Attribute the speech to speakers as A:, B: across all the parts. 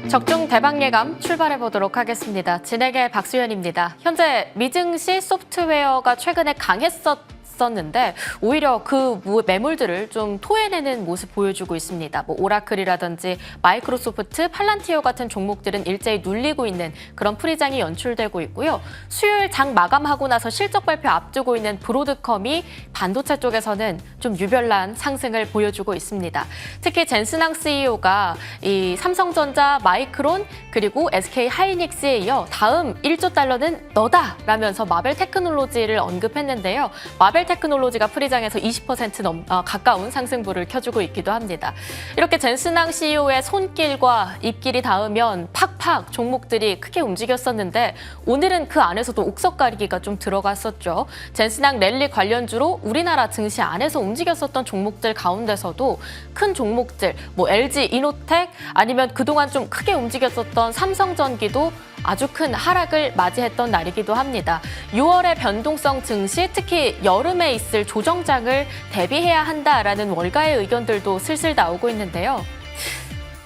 A: 적중 대박 예감 출발해 보도록 하겠습니다. 진행의 박수현입니다. 현재 미증시 소프트웨어가 최근에 강했었는데 오히려 그 매물들을 좀 토해내는 모습 보여주고 있습니다. 오라클이라든지 마이크로소프트, 팔란티어 같은 종목들은 일제히 눌리고 있는 그런 풀이장이 연출되고 있고요. 수요일 장 마감하고 나서 실적 발표 앞두고 있는 브로드컴이 반도체 쪽에서는 좀 유별난 상승을 보여주고 있습니다. 특히 젠슨항 CEO가 이 삼성전자, 마이크론 그리고 SK 하이닉스에 이어 다음 1조 달러는 너다라면서 마벨 테크놀로지를 언급했는데요. 마벨 테크놀로지가 프리장에서 20% 가까운 상승부를 켜주고 있기도 합니다. 이렇게 젠슨항 CEO의 손길과 입길이 닿으면 팍팍 종목들이 크게 움직였었는데 오늘은 그 안에서도 옥석 가리기가 좀 들어갔었죠. 젠슨항 랠리 관련주로 우리나라 증시 안에서 움직였었던 종목들 가운데서도 큰 종목들, LG 이노텍 아니면 그동안 좀 크게 움직였었던 삼성전기도 아주 큰 하락을 맞이했던 날이기도 합니다. 6월의 변동성 증시, 특히 여름에 있을 조정장을 대비해야 한다라는 월가의 의견들도 슬슬 나오고 있는데요.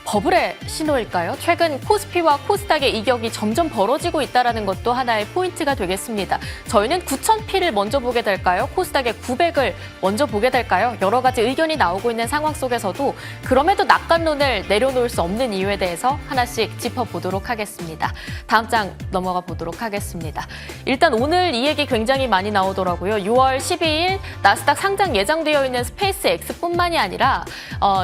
A: 버블의 신호일까요? 최근 코스피와 코스닥의 이격이 점점 벌어지고 있다는 것도 하나의 포인트가 되겠습니다. 저희는 9,000P를 먼저 보게 될까요? 코스닥의 900을 먼저 보게 될까요? 여러 가지 의견이 나오고 있는 상황 속에서도 그럼에도 낙관론을 내려놓을 수 없는 이유에 대해서 하나씩 짚어보도록 하겠습니다. 다음 장 넘어가 보도록 하겠습니다. 일단 오늘 이 얘기 굉장히 많이 나오더라고요. 6월 12일 나스닥 상장 예정되어 있는 스페이스X뿐만이 아니라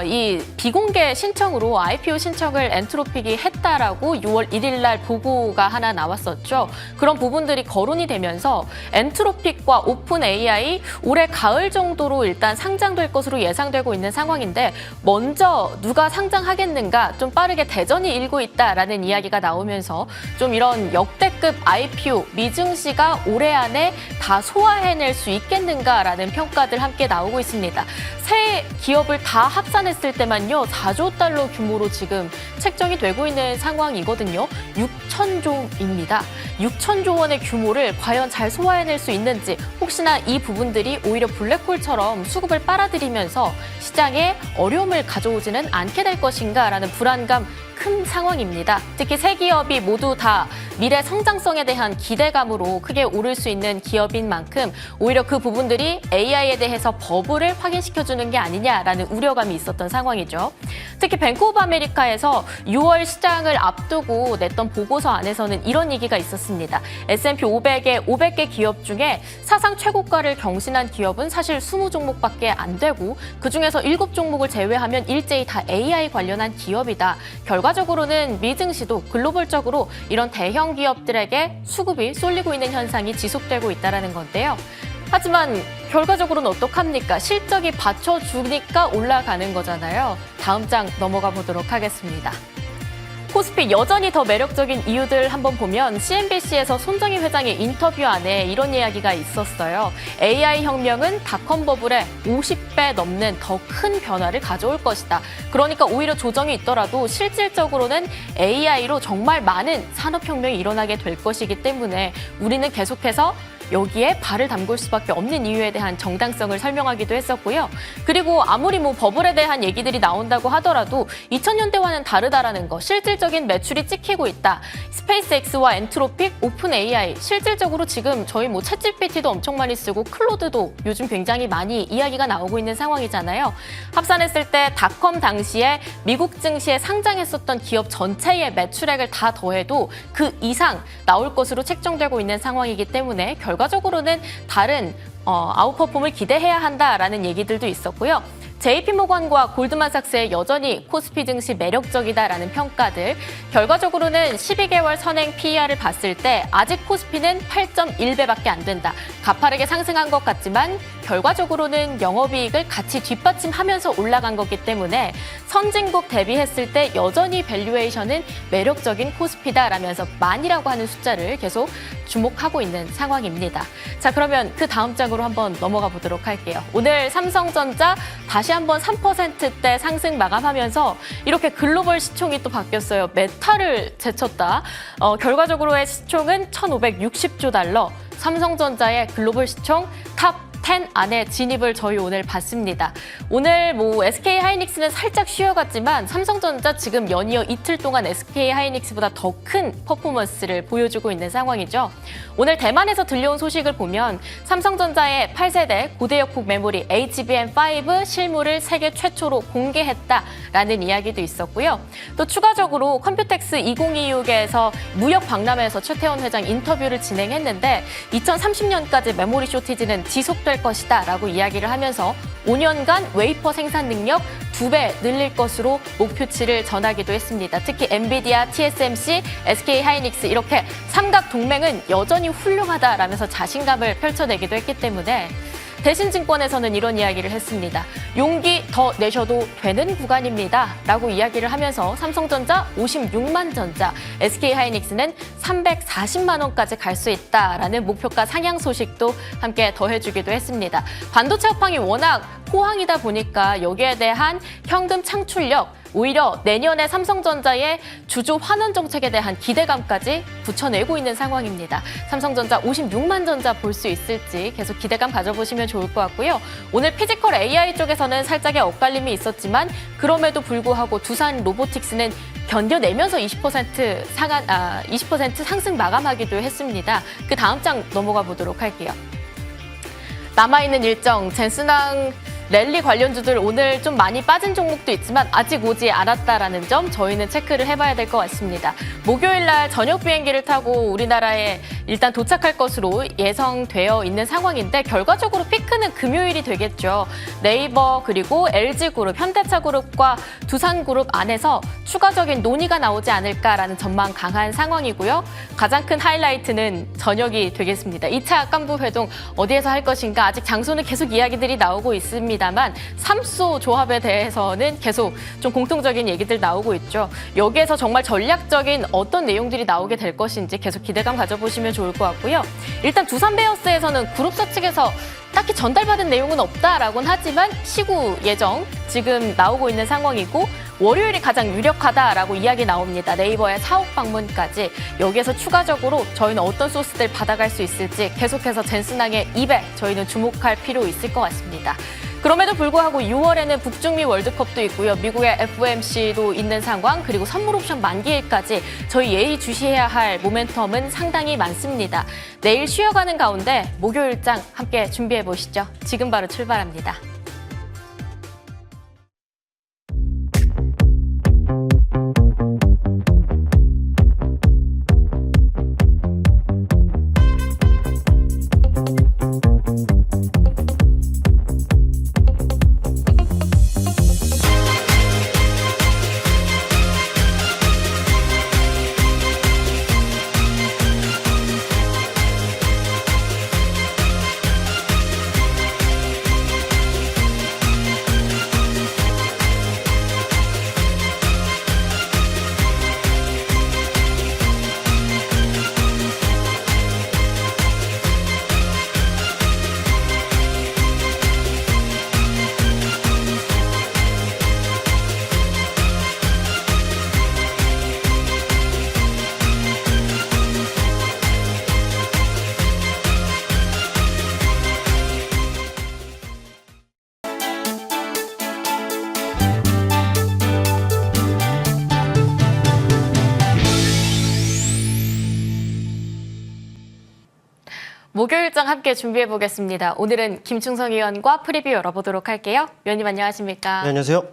A: 이 비공개 신청으로 IPO 신청을 엔트로픽이 했다라고 6월 1일 날 보고가 하나 나왔었죠. 그런 부분들이 거론이 되면서 엔트로픽과 오픈 AI 올해 가을 정도로 일단 상장될 것으로 예상되고 있는 상황인데 먼저 누가 상장하겠는가 좀 빠르게 대전이 일고 있다라는 이야기가 나오면서 좀 이런 역대급 IPO 미증시가 올해 안에 다 소화해낼 수 있겠는가라는 평가들 함께 나오고 있습니다. 새 기업을 다 합산했을 때만요 4조 달러 규모로 지금 책정이 되고 있는 상황이거든요. 6천조입니다. 6천조 원의 규모를 과연 잘 소화해낼 수 있는지 혹시나 이 부분들이 오히려 블랙홀처럼 수급을 빨아들이면서 시장에 어려움을 가져오지는 않게 될 것인가라는 불안감 큰 상황입니다. 특히 새 기업이 모두 다 미래 성장성에 대한 기대감으로 크게 오를 수 있는 기업인 만큼 오히려 그 부분들이 AI에 대해서 버블을 확인시켜주는 게 아니냐라는 우려감이 있었던 상황이죠. 특히 뱅크 오브 아메리카에서 6월 시장을 앞두고 냈던 보고서 안에서는 이런 얘기가 있었습니다. S&P 500의 500개 기업 중에 사상 최고가를 경신한 기업은 사실 20종목밖에 안 되고 그중에서 7종목을 제외하면 일제히 다 AI 관련한 기업이다. 결과적으로는 미증시도 글로벌적으로 이런 대형 기업들에게 수급이 쏠리고 있는 현상이 지속되고 있다는 건데요. 하지만 결과적으로는 어떡합니까? 실적이 받쳐주니까 올라가는 거잖아요. 다음 장 넘어가 보도록 하겠습니다. 코스피 여전히 더 매력적인 이유들 한번 보면 CNBC에서 손정희 회장의 인터뷰 안에 이런 이야기가 있었어요. AI 혁명은 닷컴 버블의 50배 넘는 더 큰 변화를 가져올 것이다. 그러니까 오히려 조정이 있더라도 실질적으로는 AI로 정말 많은 산업혁명이 일어나게 될 것이기 때문에 우리는 계속해서 여기에 발을 담글 수밖에 없는 이유에 대한 정당성을 설명하기도 했었고요. 그리고 아무리 버블에 대한 얘기들이 나온다고 하더라도 2000년대와는 다르다라는 거, 실질적인 매출이 찍히고 있다. 스페이스X와 엔트로픽, 오픈 AI, 실질적으로 지금 저희 챗GPT도 엄청 많이 쓰고 클로드도 요즘 굉장히 많이 이야기가 나오고 있는 상황이잖아요. 합산했을 때 닷컴 당시에 미국 증시에 상장했었던 기업 전체의 매출액을 다 더해도 그 이상 나올 것으로 책정되고 있는 상황이기 때문에 결과적으로는 다른 아웃퍼폼을 기대해야 한다라는 얘기들도 있었고요. JP모건과 골드만삭스의 여전히 코스피 증시 매력적이다라는 평가들. 결과적으로는 12개월 선행 PER을 봤을 때 아직 코스피는 8.1배밖에 안 된다. 가파르게 상승한 것 같지만 결과적으로는 영업이익을 같이 뒷받침하면서 올라간 거기 때문에 선진국 대비했을 때 여전히 밸류에이션은 매력적인 코스피다라면서 만이라고 하는 숫자를 계속 주목하고 있는 상황입니다. 자, 그러면 그 다음 장으로 한번 넘어가 보도록 할게요. 오늘 삼성전자 다시 한번 3%대 상승 마감하면서 이렇게 글로벌 시총이 또 바뀌었어요. 메타를 제쳤다. 결과적으로의 시총은 1,560조 달러. 삼성전자의 글로벌 시총 탑 10 안에 진입을 저희 오늘 봤습니다. 오늘 뭐 SK 하이닉스는 살짝 쉬어갔지만 삼성전자 지금 연이어 이틀 동안 SK 하이닉스보다 더 큰 퍼포먼스를 보여주고 있는 상황이죠. 오늘 대만에서 들려온 소식을 보면 삼성전자의 8세대 고대역폭 메모리 HBM5 실물을 세계 최초로 공개했다라는 이야기도 있었고요. 또 추가적으로 컴퓨텍스 2026에서 무역 박람회에서 최태원 회장 인터뷰를 진행했는데 2030년까지 메모리 쇼티지는 지속될 것이다 라고 이야기를 하면서 5년간 웨이퍼 생산 능력 2배 늘릴 것으로 목표치를 전하기도 했습니다. 특히 엔비디아, TSMC, SK 하이닉스 이렇게 삼각 동맹은 여전히 훌륭하다라면서 자신감을 펼쳐내기도 했기 때문에 대신증권에서는 이런 이야기를 했습니다. 용기 더 내셔도 되는 구간입니다. 라고 이야기를 하면서 삼성전자 56만 전자, SK 하이닉스는 340만 원까지 갈 수 있다라는 목표가 상향 소식도 함께 더해주기도 했습니다. 반도체 업황이 워낙 호황이다 보니까 여기에 대한 현금 창출력, 오히려 내년에 삼성전자의 주조 환원 정책에 대한 기대감까지 붙여내고 있는 상황입니다. 삼성전자 56만 전자 볼 수 있을지 계속 기대감 가져보시면 좋을 것 같고요. 오늘 피지컬 AI 쪽에서는 살짝의 엇갈림이 있었지만 그럼에도 불구하고 두산 로보틱스는 견뎌내면서 20% 상승 마감하기도 했습니다. 그 다음 장 넘어가 보도록 할게요. 남아있는 일정, 젠스낭 랠리 관련주들 오늘 좀 많이 빠진 종목도 있지만 아직 오지 않았다라는 점 저희는 체크를 해봐야 될 것 같습니다. 목요일 날 저녁 비행기를 타고 우리나라에 일단 도착할 것으로 예상되어 있는 상황인데 결과적으로 피크는 금요일이 되겠죠. 네이버 그리고 LG그룹, 현대차그룹과 두산그룹 안에서 추가적인 논의가 나오지 않을까라는 전망 강한 상황이고요. 가장 큰 하이라이트는 저녁이 되겠습니다. 2차幹部 회동 어디에서 할 것인가 아직 장소는 계속 이야기들이 나오고 있습니다만 3소 조합에 대해서는 계속 좀 공통적인 얘기들 나오고 있죠. 여기에서 정말 전략적인 어떤 내용들이 나오게 될 것인지 계속 기대감 가져보시면 좋을 것 같고요. 일단 두산베어스에서는 그룹사 측에서 딱히 전달받은 내용은 없다라고는 하지만 시구 예정 지금 나오고 있는 상황이고 월요일이 가장 유력하다라고 이야기 나옵니다. 네이버의 사옥 방문까지 여기에서 추가적으로 저희는 어떤 소스들 받아갈 수 있을지 계속해서 젠스낭의 200 저희는 주목할 필요 있을 것 같습니다. 그럼에도 불구하고 6월에는 북중미 월드컵도 있고요. 미국의 FOMC도 있는 상황 그리고 선물 옵션 만기일까지 저희 예의주시해야 할 모멘텀은 상당히 많습니다. 내일 쉬어가는 가운데 목요일장 함께 준비해 보시죠. 지금 바로 출발합니다. 목요일장 함께 준비해 보겠습니다. 오늘은 김충성 의원과 프리뷰 열어보도록 할게요. 위원님 안녕하십니까?
B: 네, 안녕하세요.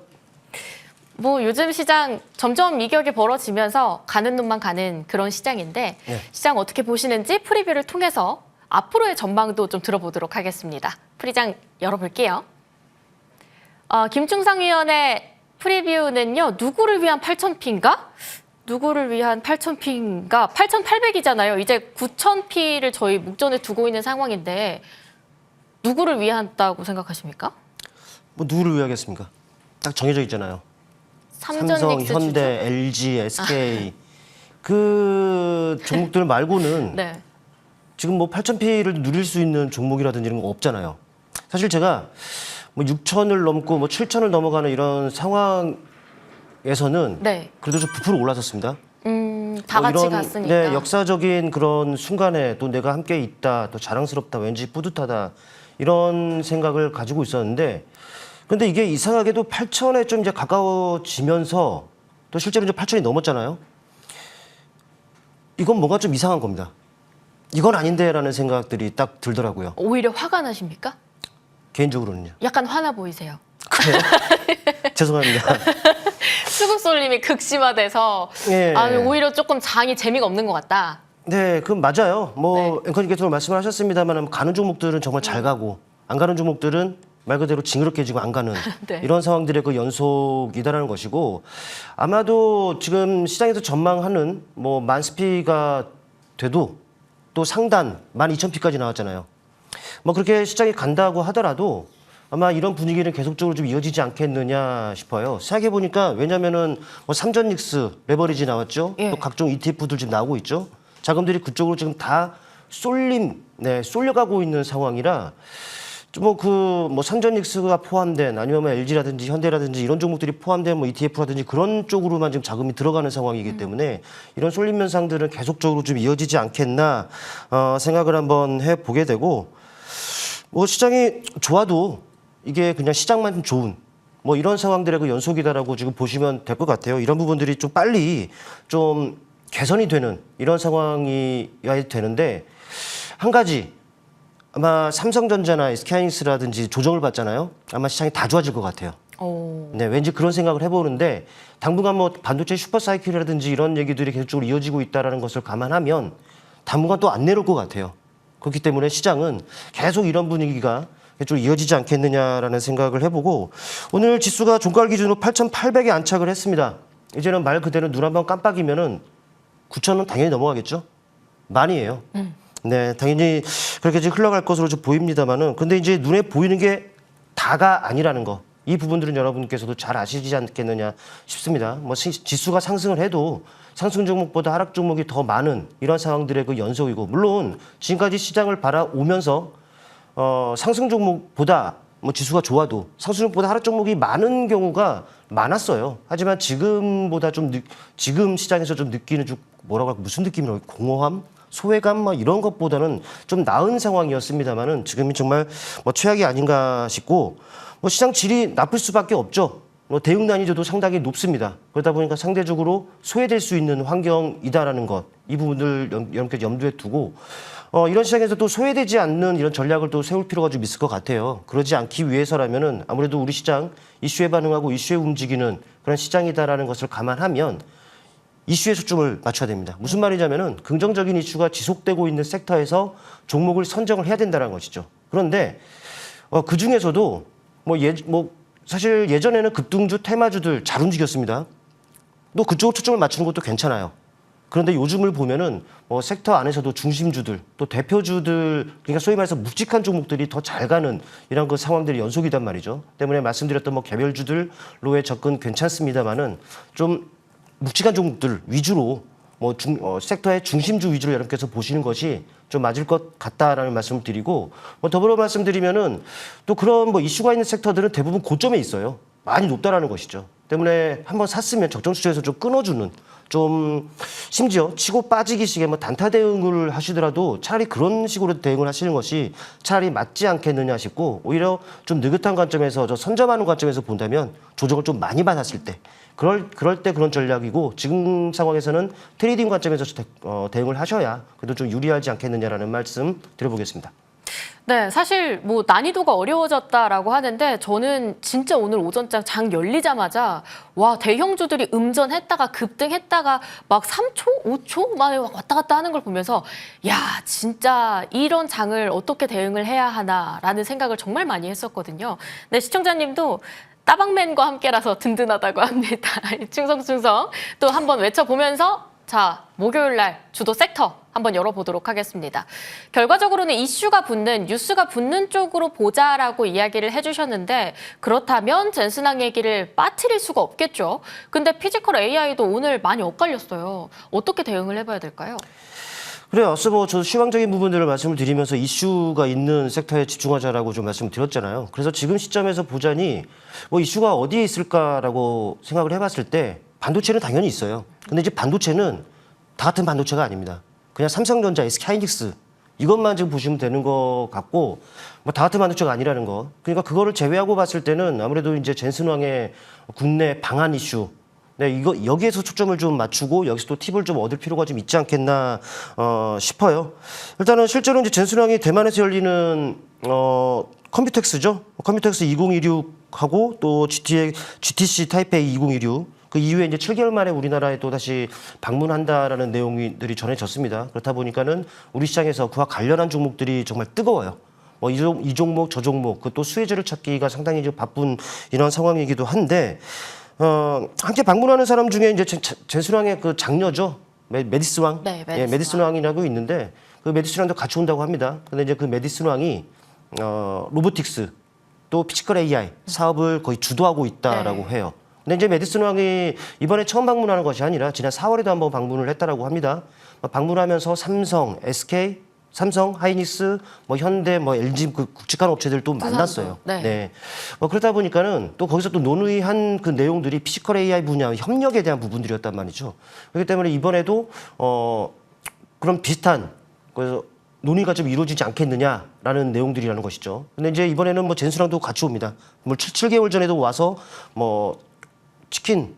A: 뭐 요즘 시장 점점 이격이 벌어지면서 가는 놈만 가는 그런 시장인데
B: 네.
A: 시장 어떻게 보시는지 프리뷰를 통해서 앞으로의 전망도 좀 들어보도록 하겠습니다. 프리장 열어볼게요. 김충상 위원의 프리뷰는요. 누구를 위한 8,000피인가? 누구를 위한 8,000피인가? 8,800이잖아요. 이제 9,000피를 저희 목전에 두고 있는 상황인데 누구를 위한다고 생각하십니까?
B: 뭐 누구를 위하겠습니까? 딱 정해져 있잖아요. 삼성, 현대, LG, SK 그 종목들 말고는
A: 네.
B: 지금 뭐 8,000피를 누릴 수 있는 종목이라든지 이런 거 없잖아요. 사실 제가 뭐 6,000을 넘고 뭐 7,000을 넘어가는 이런 상황에서는
A: 네.
B: 그래도 좀 부풀어 올랐었습니다.
A: 다 같이
B: 이런,
A: 갔으니까.
B: 네, 역사적인 그런 순간에 또 내가 함께 있다, 또 자랑스럽다, 왠지 뿌듯하다 이런 생각을 가지고 있었는데 근데 이게 이상하게도 8천에 좀 이제 가까워지면서 또 실제로 이제 8천이 넘었잖아요. 이건 뭔가 좀 이상한 겁니다. 이건 아닌데라는 생각들이 딱 들더라고요.
A: 오히려 화가 나십니까?
B: 개인적으로는요.
A: 약간 화나 보이세요.
B: 그래요? 죄송합니다.
A: 수급 쏠림이 극심화돼서
B: 예.
A: 오히려 조금 장이 재미가 없는 것 같다.
B: 네, 그 맞아요. 뭐 앵커님께서 말씀을 하셨습니다만 가는 종목들은 정말 잘 가고 안 가는 종목들은 말 그대로 징그럽게지고 안 가는
A: 네.
B: 이런 상황들의 그 연속이다라는 것이고 아마도 지금 시장에서 전망하는 뭐 만스피가 돼도 또 상단 12,000피까지 나왔잖아요. 뭐 그렇게 시장이 간다고 하더라도 아마 이런 분위기는 계속적으로 좀 이어지지 않겠느냐 싶어요. 생각해 보니까 왜냐면은 뭐 삼전닉스 레버리지 나왔죠.
A: 예.
B: 또 각종 ETF들 지금 나오고 있죠. 자금들이 그쪽으로 지금 다 쏠려가고 있는 상황이라 뭐 삼전닉스가 포함된 아니면 뭐 LG라든지 현대라든지 이런 종목들이 포함된 뭐 ETF라든지 그런 쪽으로만 지금 자금이 들어가는 상황이기 때문에 이런 쏠림 현상들은 계속적으로 좀 이어지지 않겠나 생각을 한번 해보게 되고 뭐 시장이 좋아도 이게 그냥 시장만 좋은 뭐 이런 상황들의 그 연속이다라고 지금 보시면 될 것 같아요. 이런 부분들이 좀 빨리 좀 개선이 되는 이런 상황이어야 되는데 한 가지 아마 삼성전자나 SK하이닉스라든지 조정을 받잖아요. 아마 시장이 다 좋아질 것 같아요.
A: 오.
B: 네, 왠지 그런 생각을 해보는데 당분간 뭐 반도체 슈퍼사이클이라든지 이런 얘기들이 계속적으로 이어지고 있다는 것을 감안하면 당분간 또 안 내려올 것 같아요. 그렇기 때문에 시장은 계속 이런 분위기가 좀 이어지지 않겠느냐라는 생각을 해보고 오늘 지수가 종가 기준으로 8,800에 안착을 했습니다. 이제는 말 그대로 눈 한번 깜빡이면은 9,000은 당연히 넘어가겠죠. 많이에요. 네, 당연히 그렇게 이제 흘러갈 것으로 좀 보입니다만은 근데 이제 눈에 보이는 게 다가 아니라는 거. 이 부분들은 여러분께서도 잘 아시지 않겠느냐 싶습니다. 뭐 지수가 상승을 해도 상승 종목보다 하락 종목이 더 많은 이런 상황들의 그 연속이고 물론 지금까지 시장을 바라오면서 상승 종목보다 뭐 지수가 좋아도 상승 종목보다 하락 종목이 많은 경우가 많았어요. 하지만 지금보다 좀 지금 시장에서 좀 느끼는 좀 뭐라고 할까 무슨 느낌이라고 공허함? 소외감 뭐 이런 것보다는 좀 나은 상황이었습니다만은 지금이 정말 뭐 최악이 아닌가 싶고 뭐 시장 질이 나쁠 수밖에 없죠. 뭐 대응 난이도도 상당히 높습니다. 그러다 보니까 상대적으로 소외될 수 있는 환경이다라는 것, 이 부분들 여러분께 염두에 두고 이런 시장에서 또 소외되지 않는 이런 전략을 또 세울 필요가 좀 있을 것 같아요. 그러지 않기 위해서라면은 아무래도 우리 시장 이슈에 반응하고 이슈에 움직이는 그런 시장이다라는 것을 감안하면 이슈에 초점을 맞춰야 됩니다. 무슨 말이냐면은 긍정적인 이슈가 지속되고 있는 섹터에서 종목을 선정을 해야 된다는 것이죠. 그런데 그 중에서도 사실 예전에는 급등주, 테마주들 잘 움직였습니다. 또 그쪽으로 초점을 맞추는 것도 괜찮아요. 그런데 요즘을 보면은 섹터 안에서도 중심주들, 또 대표주들, 그러니까 소위 말해서 묵직한 종목들이 더 잘 가는 이런 그 상황들이 연속이단 말이죠. 때문에 말씀드렸던 개별주들로의 접근 괜찮습니다만은 좀 묵직한 종목들 위주로 섹터의 중심주 위주로 여러분께서 보시는 것이 좀 맞을 것 같다라는 말씀을 드리고 더불어 말씀드리면은 또 그런 이슈가 있는 섹터들은 대부분 고점에 있어요. 많이 높다라는 것이죠. 때문에 한번 샀으면 적정 수준에서 좀 끊어주는 좀 심지어 치고 빠지기 식의 단타 대응을 하시더라도 차라리 그런 식으로 대응을 하시는 것이 차라리 맞지 않겠느냐 싶고 오히려 좀 느긋한 관점에서 선점하는 관점에서 본다면 조정을 좀 많이 받았을 때 그럴 때 그런 전략이고 지금 상황에서는 트레이딩 관점에서 대응을 하셔야 그래도 좀 유리하지 않겠느냐라는 말씀 드려보겠습니다.
A: 네, 사실 난이도가 어려워졌다라고 하는데 저는 진짜 오늘 오전장 장 열리자마자 와 대형주들이 음전했다가 급등했다가 막 3초, 5초 만에 왔다 갔다 하는 걸 보면서 야 진짜 이런 장을 어떻게 대응을 해야 하나라는 생각을 정말 많이 했었거든요. 네, 시청자님도 따방맨과 함께라서 든든하다고 합니다. 충성충성 또 한번 외쳐보면서 자 목요일 날 주도 섹터 한번 열어보도록 하겠습니다. 결과적으로는 이슈가 붙는 뉴스가 붙는 쪽으로 보자라고 이야기를 해주셨는데 그렇다면 젠슨항 얘기를 빠뜨릴 수가 없겠죠. 근데 피지컬 AI도 오늘 많이 엇갈렸어요. 어떻게 대응을 해봐야 될까요?
B: 그래요. 앞서 저 시황적인 부분들을 말씀을 드리면서 이슈가 있는 섹터에 집중하자라고 좀 말씀을 드렸잖아요. 그래서 지금 시점에서 보자니 이슈가 어디에 있을까라고 생각을 해봤을 때 반도체는 당연히 있어요. 근데 이제 반도체는 다 같은 반도체가 아닙니다. 그냥 삼성전자, SK하이닉스 이것만 지금 보시면 되는 것 같고 뭐 다하트 반도체가 아니라는 거. 그러니까 그거를 제외하고 봤을 때는 아무래도 이제 젠슨 왕의 국내 방한 이슈. 네, 이거 여기에서 초점을 좀 맞추고 여기서 또 팁을 좀 얻을 필요가 좀 있지 않겠나 싶어요. 일단은 실제로 이제 젠슨 왕이 대만에서 열리는 컴퓨텍스죠. 컴퓨텍스 2016하고 또 GTC 타이페이 2016. 그 이후에 이제 7개월 만에 우리나라에 또 다시 방문한다라는 내용들이 전해졌습니다. 그렇다 보니까는 우리 시장에서 그와 관련한 종목들이 정말 뜨거워요. 뭐 이 종목 저 종목 그 또 수혜주를 찾기가 상당히 좀 바쁜 이런 상황이기도 한데 함께 방문하는 사람 중에 이제 젠슨 왕의 그 장녀죠. 메디슨 왕.
A: 네,
B: 예, 메디슨 왕이라고 있는데 그 메디슨 왕도 같이 온다고 합니다. 근데 이제 그 메디슨 왕이 로보틱스 또 피지컬 AI 사업을 거의 주도하고 있다라고 해요. 근데 이제 메디슨 왕이 이번에 처음 방문하는 것이 아니라 지난 4월에도 한번 방문을 했다라고 합니다. 방문하면서 삼성, SK, 삼성, 하이닉스, 뭐 현대, 뭐 LG 그 굵직한 업체들도 만났어요.
A: 네.
B: 뭐 그러다 보니까는 또 거기서 또 논의한 그 내용들이 피지컬 AI 분야 협력에 대한 부분들이었단 말이죠. 그렇기 때문에 이번에도 그런 비슷한 그래서 논의가 좀 이루어지지 않겠느냐라는 내용들이라는 것이죠. 근데 이제 이번에는 뭐 젠슨랑도 같이 옵니다. 뭐 7개월 전에도 와서 뭐 치킨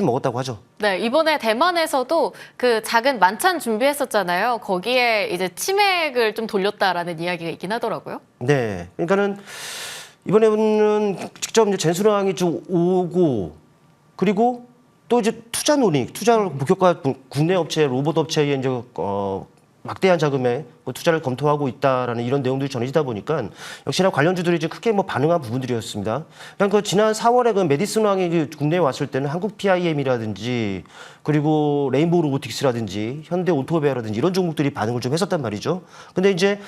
B: 먹었다고 하죠.
A: 네, 이번에 대만에서도 그 작은 만찬 준비했었잖아요. 거기에 이제 치맥을 좀 돌렸다라는 이야기가 있긴 하더라고요.
B: 네, 그러니까는 이번에는 직접 이제 젠슨 왕이 좀 오고 그리고 또 이제 투자 논의, 투자를 목격과 국내 업체, 로봇 업체에 이제 막대한 자금에 투자를 검토하고 있다라는 이런 내용들이 전해지다 보니까 역시나 관련주들이 이제 크게 뭐 반응한 부분들이었습니다. 일단 그 지난 4월에 그 메디슨 왕이 국내에 왔을 때는 한국 PIM이라든지 그리고 레인보우 로보틱스라든지 현대 오토베어라든지 이런 종목들이 반응을 좀 했었단 말이죠. 근데 이제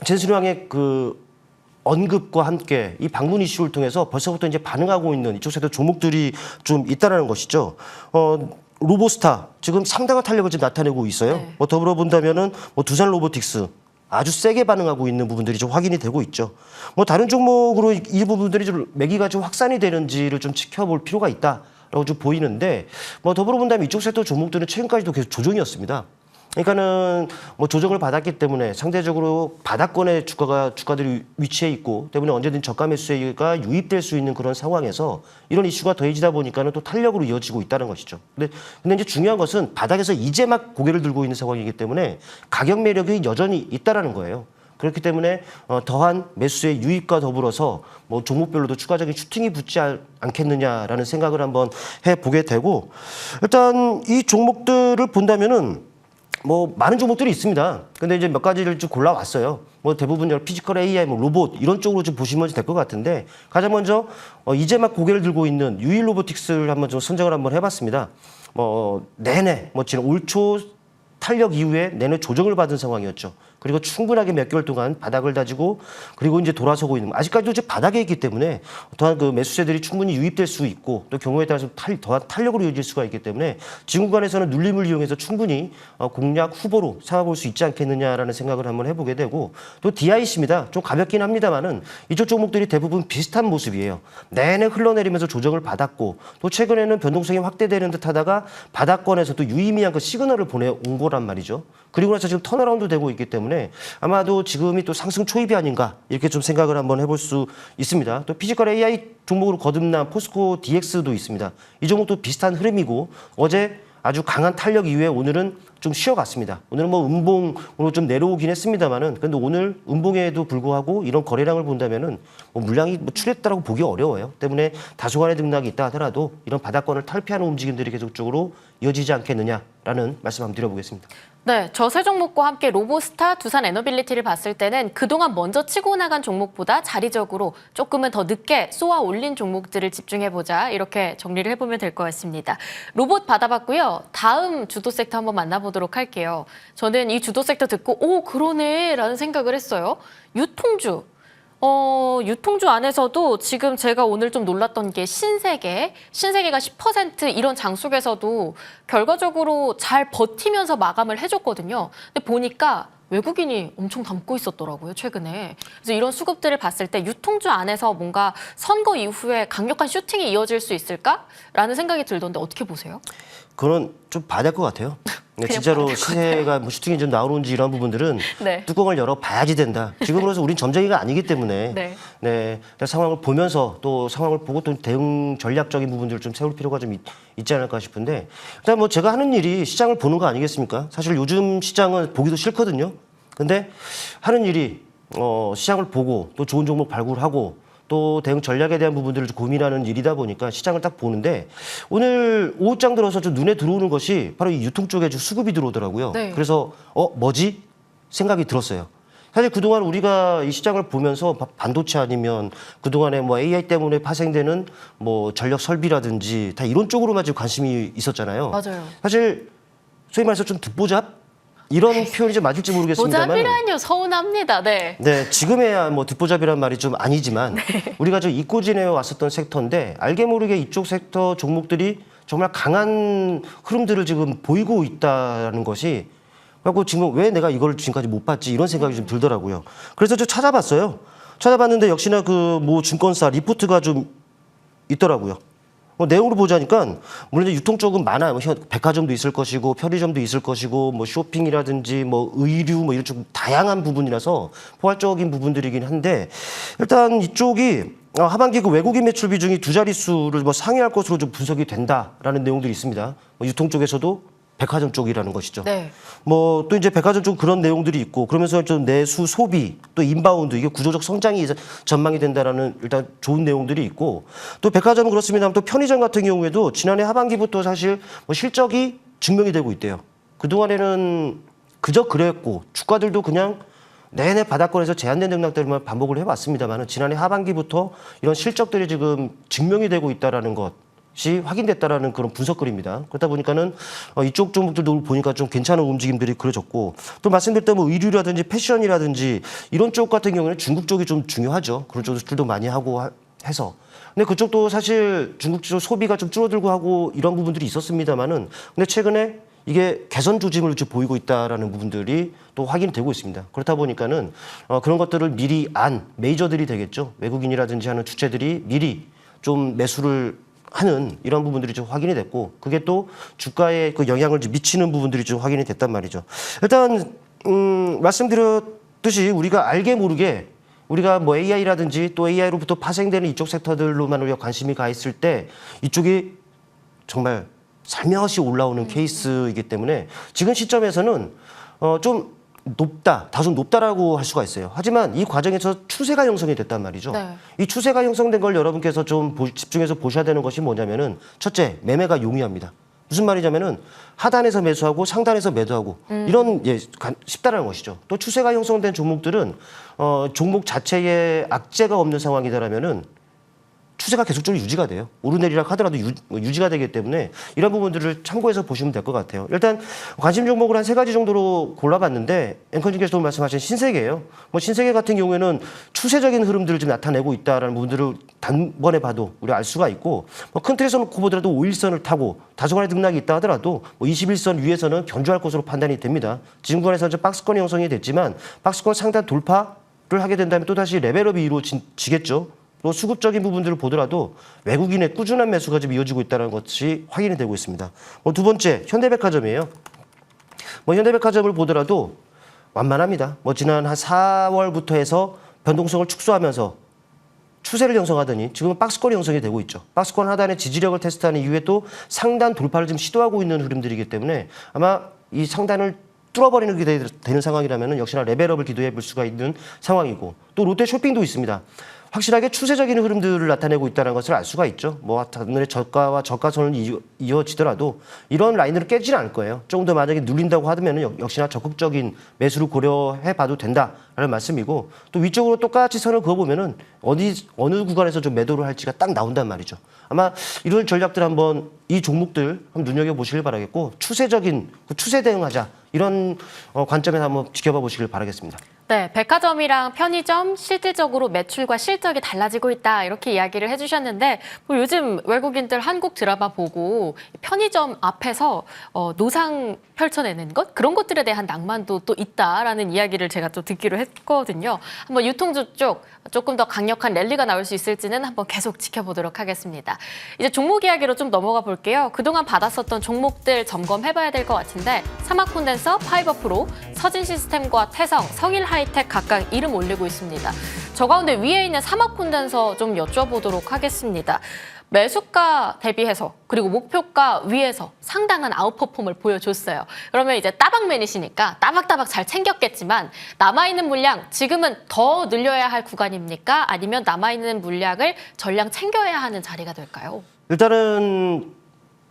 B: 젠슨 왕의 그 언급과 함께 이 방문 이슈를 통해서 벌써부터 이제 반응하고 있는 이쪽 세대 종목들이 좀 있다라는 것이죠. 로보스타 지금 상당한 탄력을 지금 나타내고 있어요.
A: 네.
B: 뭐 더불어 본다면은 뭐 두산 로보틱스 아주 세게 반응하고 있는 부분들이 좀 확인이 되고 있죠. 뭐 다른 종목으로 이 부분들이 좀 매기가 좀 확산이 되는지를 좀 지켜볼 필요가 있다라고 좀 보이는데 뭐 더불어 본다면 이쪽 섹터 종목들은 최근까지도 계속 조정이었습니다. 그러니까는 뭐 조정을 받았기 때문에 상대적으로 바닥권에 주가들이 위치해 있고 때문에 언제든 저가 매수세가 유입될 수 있는 그런 상황에서 이런 이슈가 더해지다 보니까는 또 탄력으로 이어지고 있다는 것이죠. 근데 이제 중요한 것은 바닥에서 이제 막 고개를 들고 있는 상황이기 때문에 가격 매력이 여전히 있다라는 거예요. 그렇기 때문에 더한 매수의 유입과 더불어서 뭐 종목별로도 추가적인 슈팅이 붙지 않겠느냐라는 생각을 한번 해보게 되고 일단 이 종목들을 본다면은 뭐 많은 종목들이 있습니다. 근데 이제 몇 가지를 좀 골라왔어요. 뭐 대부분 피지컬 AI, 뭐 로봇 이런 쪽으로 좀 보시면 될 것 같은데 가장 먼저 이제 막 고개를 들고 있는 유일 로보틱스를 한번 좀 선정을 한번 해봤습니다. 내내 뭐 지난 올 초 탄력 이후에 내내 조정을 받은 상황이었죠. 그리고 충분하게 몇 개월 동안 바닥을 다지고 그리고 이제 돌아서고 있는 아직까지도 이제 바닥에 있기 때문에 또한 그 매수세들이 충분히 유입될 수 있고 또 경우에 따라서 더한 탄력으로 이어질 수가 있기 때문에 지금 구간에서는 눌림을 이용해서 충분히 공략 후보로 삼아볼 수 있지 않겠느냐라는 생각을 한번 해보게 되고 또 DIC입니다. 좀 가볍긴 합니다만은 이쪽 종목들이 대부분 비슷한 모습이에요. 내내 흘러내리면서 조정을 받았고 또 최근에는 변동성이 확대되는 듯하다가 바닥권에서 또 유의미한 그 시그널을 보내온 거란 말이죠. 그리고 나서 지금 턴어라운드 되고 있기 때문에 아마도 지금이 또 상승 초입이 아닌가 이렇게 좀 생각을 한번 해볼 수 있습니다. 또 피지컬 AI 종목으로 거듭난 포스코 DX도 있습니다. 이 종목도 비슷한 흐름이고 어제 아주 강한 탄력 이후에 오늘은 좀 쉬어갔습니다. 오늘은 뭐 음봉으로 좀 내려오긴 했습니다만은 근데 오늘 음봉에도 불구하고 이런 거래량을 본다면은 뭐 물량이 뭐 출했다라고 보기 어려워요. 때문에 다소간의 등락이 있다 하더라도 이런 바닥권을 탈피하는 움직임들이 계속적으로 이어지지 않겠느냐라는 말씀 한번 드려보겠습니다.
A: 네, 저세 종목과 함께 로보스타, 두산 에너빌리티를 봤을 때는 그동안 먼저 치고 나간 종목보다 자리적으로 조금은 더 늦게 쏘아 올린 종목들을 집중해보자 이렇게 정리를 해보면 될 것 같습니다. 로봇 받아봤고요. 다음 주도 섹터 한번 만나보도록 할게요. 저는 이 주도 섹터 듣고 오 그러네 라는 생각을 했어요. 유통주. 유통주 안에서도 지금 제가 오늘 좀 놀랐던 게 신세계가 10% 이런 장 속에서도 결과적으로 잘 버티면서 마감을 해줬거든요. 근데 보니까 외국인이 엄청 담고 있었더라고요, 최근에. 그래서 이런 수급들을 봤을 때 유통주 안에서 뭔가 선거 이후에 강력한 슈팅이 이어질 수 있을까라는 생각이 들던데 어떻게 보세요?
B: 그건 좀 봐야 될 것 같아요. 진짜로 시세가 뭐 슈팅이 좀 나오는지 이런 부분들은
A: 네.
B: 뚜껑을 열어 봐야지 된다. 지금으로서 우린 점쟁이가 아니기 때문에
A: 네.
B: 상황을 보면서 또 상황을 보고 또 대응 전략적인 부분들을 좀 세울 필요가 좀 있지 않을까 싶은데 일단 뭐 제가 하는 일이 시장을 보는 거 아니겠습니까? 사실 요즘 시장은 보기도 싫거든요. 근데 하는 일이 시장을 보고 또 좋은 종목 발굴하고 또 대응 전략에 대한 부분들을 좀 고민하는 일이다 보니까 시장을 딱 보는데 오늘 오후장 들어서 좀 눈에 들어오는 것이 바로 이 유통 쪽에 좀 수급이 들어오더라고요.
A: 네.
B: 그래서 뭐지? 생각이 들었어요. 사실 그동안 우리가 이 시장을 보면서 반도체 아니면 그동안에 뭐 AI 때문에 파생되는 뭐 전력 설비라든지 다 이런 쪽으로만 지금 관심이 있었잖아요.
A: 맞아요.
B: 사실 소위 말해서 좀 듣보잡? 이런 표현이 좀 맞을지 모르겠습니다만
A: 보잡이라뇨. 서운합니다. 네.
B: 네, 지금에야 뭐 듣보잡이란 말이 좀 아니지만 우리가 좀 잊고 지내 왔었던 섹터인데 알게 모르게 이쪽 섹터 종목들이 정말 강한 흐름들을 지금 보이고 있다는 것이 그래갖고 지금 왜 내가 이걸 지금까지 못 봤지 이런 생각이 좀 들더라고요. 그래서 좀 찾아봤어요. 찾아봤는데 역시나 그 모 증권사 리포트가 좀 있더라고요. 내용으로 보자니까 물론 이제 유통 쪽은 많아요. 백화점도 있을 것이고 편의점도 있을 것이고 뭐 쇼핑이라든지 뭐 의류 뭐 이런 좀 다양한 부분이라서 포괄적인 부분들이긴 한데 일단 이쪽이 하반기 그 외국인 매출 비중이 두 자릿수를 뭐 상회할 것으로 좀 분석이 된다라는 내용들이 있습니다. 유통 쪽에서도 백화점 쪽이라는 것이죠.
A: 네.
B: 뭐 또 이제 백화점 쪽 그런 내용들이 있고 그러면서 좀 내수 소비 또 인바운드 이게 구조적 성장이 전망이 된다라는 일단 좋은 내용들이 있고 또 백화점은 그렇습니다만 또 편의점 같은 경우에도 지난해 하반기부터 사실 뭐 실적이 증명이 되고 있대요. 그동안에는 그저 그랬고 주가들도 그냥 내내 바닥권에서 제한된 등락들만 반복을 해왔습니다만 지난해 하반기부터 이런 실적들이 지금 증명이 되고 있다라는 것이 확인됐다라는 그런 분석글입니다. 그러다 보니까는 이쪽 종목들도 보니까 좀 괜찮은 움직임들이 그려졌고 또 말씀드렸던 뭐 의류라든지 패션이라든지 이런 쪽 같은 경우는 중국 쪽이 좀 중요하죠. 그런 쪽들도 많이 하고 해서. 근데 그쪽도 사실 중국 쪽 소비가 좀 줄어들고 하고 이런 부분들이 있었습니다만은 근데 최근에 이게 개선 조짐을 좀 보이고 있다라는 부분들이 또 확인되고 있습니다. 그렇다 보니까는 그런 것들을 미리 메이저들이 되겠죠. 외국인이라든지 하는 주체들이 미리 좀 매수를 하는 이런 부분들이 좀 확인이 됐고 그게 또 주가에 그 영향을 좀 미치는 부분들이 좀 확인이 됐단 말이죠. 일단 말씀드렸듯이 우리가 알게 모르게 우리가 뭐 AI라든지 또 AI로부터 파생되는 이쪽 섹터들로만 우리가 관심이 가 있을 때 이쪽이 정말 살며시 올라오는 케이스이기 때문에 지금 시점에서는 좀 다소 높다라고 할 수가 있어요. 하지만 이 과정에서 추세가 형성이 됐단 말이죠.
A: 네.
B: 이 추세가 형성된 걸 여러분께서 좀 집중해서 보셔야 되는 것이 뭐냐면은 첫째, 매매가 용이합니다. 무슨 말이냐면은 하단에서 매수하고 상단에서 매도하고 이런 쉽다라는 것이죠. 또 추세가 형성된 종목들은 종목 자체에 악재가 없는 상황이다라면은 추세가 계속적으로 유지가 돼요. 오르내리락 하더라도 유지가 되기 때문에 이런 부분들을 참고해서 보시면 될 것 같아요. 일단 관심 종목을 한 3가지 정도로 골라봤는데 앵커님께서 말씀하신 신세계예요. 뭐 신세계 같은 경우에는 추세적인 흐름들을 좀 나타내고 있다라는 부분들을 단번에 봐도 우리가 알 수가 있고 뭐 큰 틀에서 놓고 보더라도 5일선을 타고 다소간의 등락이 있다 하더라도 뭐 21선 위에서는 견주할 것으로 판단이 됩니다. 지금 구간에서 박스권이 형성이 됐지만 박스권 상단 돌파를 하게 된다면 또다시 레벨업이 이루어지겠죠. 또 수급적인 부분들을 보더라도 외국인의 꾸준한 매수가 좀 이어지고 있다는 것이 확인이 되고 있습니다. 두 번째, 현대백화점이에요. 현대백화점을 보더라도 완만합니다. 지난 한 4월부터 해서 변동성을 축소하면서 추세를 형성하더니 지금은 박스권이 형성이 되고 있죠. 박스권 하단의 지지력을 테스트하는 이후에 또 상단 돌파를 좀 시도하고 있는 흐름들이기 때문에 아마 이 상단을 뚫어버리는 게 되는 상황이라면 역시나 레벨업을 기도해 볼 수가 있는 상황이고 또 롯데 쇼핑도 있습니다. 확실하게 추세적인 흐름들을 나타내고 있다는 것을 알 수가 있죠. 오늘의 저가와 저가선을 이어지더라도 이런 라인으로 깨지는 않을 거예요. 조금 더 만약에 눌린다고 하면 역시나 적극적인 매수를 고려해 봐도 된다라는 말씀이고 또 위쪽으로 똑같이 선을 그어보면은 어느 구간에서 좀 매도를 할지가 딱 나온단 말이죠. 아마 이런 전략들 한번 이 종목들 한번 눈여겨보시길 바라겠고 추세적인 추세 대응하자 이런 관점에서 한번 지켜봐 보시길 바라겠습니다.
A: 네, 백화점이랑 편의점 실질적으로 매출과 실적이 달라지고 있다 이렇게 이야기를 해주셨는데 뭐 요즘 외국인들 한국 드라마 보고 편의점 앞에서 노상 펼쳐내는 것 그런 것들에 대한 낭만도 또 있다라는 이야기를 제가 또 듣기로 했거든요. 한번 유통주 쪽 조금 더 강력한 랠리가 나올 수 있을지는 한번 계속 지켜보도록 하겠습니다. 이제 종목 이야기로 좀 넘어가 볼게요. 그동안 받았었던 종목들 점검해봐야 될 것 같은데 사막 콘덴서, 파이버프로, 서진시스템과 태성, 성일하이텍 각각 이름 올리고 있습니다. 저 가운데 위에 있는 사막 콘덴서 좀 여쭤보도록 하겠습니다. 매수가 대비해서 그리고 목표가 위에서 상당한 아웃퍼폼을 보여줬어요. 그러면 이제 따박맨이시니까 따박따박 잘 챙겼겠지만 남아있는 물량 지금은 더 늘려야 할 구간입니까? 아니면 남아있는 물량을 전량 챙겨야 하는 자리가 될까요?
B: 일단은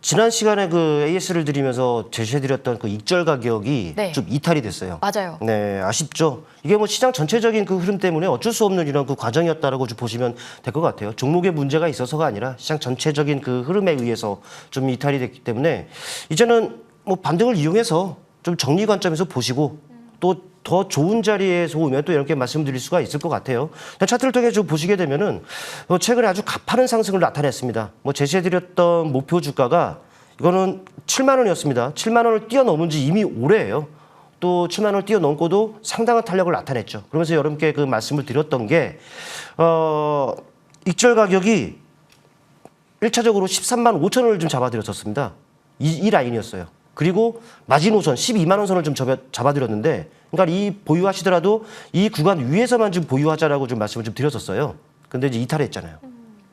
B: 지난 시간에 그 AS를 드리면서 제시해드렸던 그 익절 가격이
A: 네.
B: 좀 이탈이 됐어요.
A: 맞아요.
B: 네, 아쉽죠. 이게 뭐 시장 전체적인 그 흐름 때문에 어쩔 수 없는 이런 그 과정이었다라고 좀 보시면 될 것 같아요. 종목에 문제가 있어서가 아니라 시장 전체적인 그 흐름에 의해서 좀 이탈이 됐기 때문에 이제는 뭐 반등을 이용해서 좀 정리 관점에서 보시고 또 더 좋은 자리에서 오면 또 이렇게 말씀드릴 수가 있을 것 같아요. 차트를 통해 좀 보시게 되면은 최근에 아주 가파른 상승을 나타냈습니다. 뭐 제시해드렸던 목표 주가가 이거는 7만 원이었습니다. 7만 원을 뛰어넘은 지 이미 오래예요. 또 7만 원을 뛰어넘고도 상당한 탄력을 나타냈죠. 그러면서 여러분께 그 말씀을 드렸던 게 익절 가격이 1차적으로 13만 5천 원을 좀 잡아드렸었습니다. 이 라인이었어요. 그리고 마지노선 12만 원 선을 좀 잡아드렸는데, 그러니까 이 보유하시더라도 이 구간 위에서만 좀 보유하자라고 좀 말씀을 좀 드렸었어요. 근데 이제 이탈했잖아요.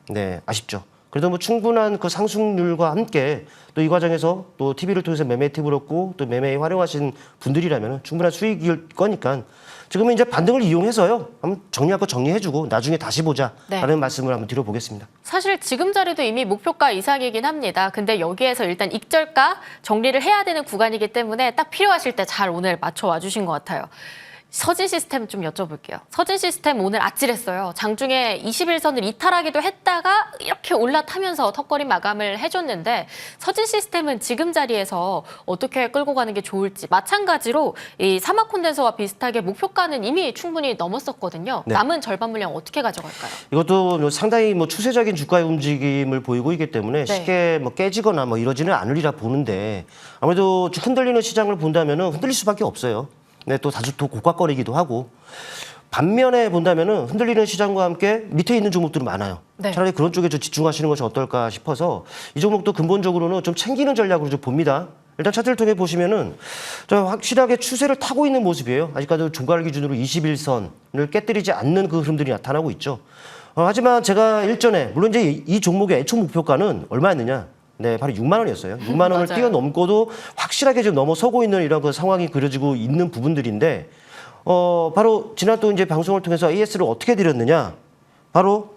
B: 네, 아쉽죠. 그래도 뭐 충분한 그 상승률과 함께 또 이 과정에서 또 TV를 통해서 매매 팁을 얻고 또 매매에 활용하신 분들이라면 충분한 수익일 거니까 지금은 이제 반등을 이용해서요. 한번 정리할 거 정리해주고 나중에 다시 보자라는
A: 네.
B: 말씀을 한번 드려보겠습니다.
A: 사실 지금 자리도 이미 목표가 이상이긴 합니다. 근데 여기에서 일단 익절가 정리를 해야 되는 구간이기 때문에 딱 필요하실 때 잘 오늘 맞춰와 주신 것 같아요. 서진 시스템 좀 여쭤볼게요. 서진 시스템 오늘 아찔했어요. 장중에 21선을 이탈하기도 했다가 이렇게 올라타면서 턱걸이 마감을 해줬는데 서진 시스템은 지금 자리에서 어떻게 끌고 가는 게 좋을지 마찬가지로 이 사막 콘덴서와 비슷하게 목표가는 이미 충분히 넘었었거든요.
B: 네.
A: 남은 절반 물량 어떻게 가져갈까요?
B: 이것도 상당히 뭐 추세적인 주가의 움직임을 보이고 있기 때문에
A: 네.
B: 쉽게 뭐 깨지거나 뭐 이러지는 않으리라 보는데 아무래도 흔들리는 시장을 본다면은 흔들릴 수밖에 없어요. 네, 또 다소 또 고가거리기도 하고 반면에 본다면은 흔들리는 시장과 함께 밑에 있는 종목들은 많아요.
A: 네.
B: 차라리 그런 쪽에 좀 집중하시는 것이 어떨까 싶어서 이 종목도 근본적으로는 좀 챙기는 전략으로 좀 봅니다. 일단 차트를 통해 보시면은 좀 확실하게 추세를 타고 있는 모습이에요. 아직까지 종가를 기준으로 21선을 깨뜨리지 않는 그 흐름들이 나타나고 있죠. 하지만 제가 일전에 물론 이제 이 종목의 애초 목표가는 얼마였느냐? 네, 바로 6만 원이었어요. 6만 원을
A: 맞아요.
B: 뛰어넘고도 확실하게 지금 넘어서고 있는 이런 그 상황이 그려지고 있는 부분들인데, 바로 지난 또 이제 방송을 통해서 AS를 어떻게 드렸느냐? 바로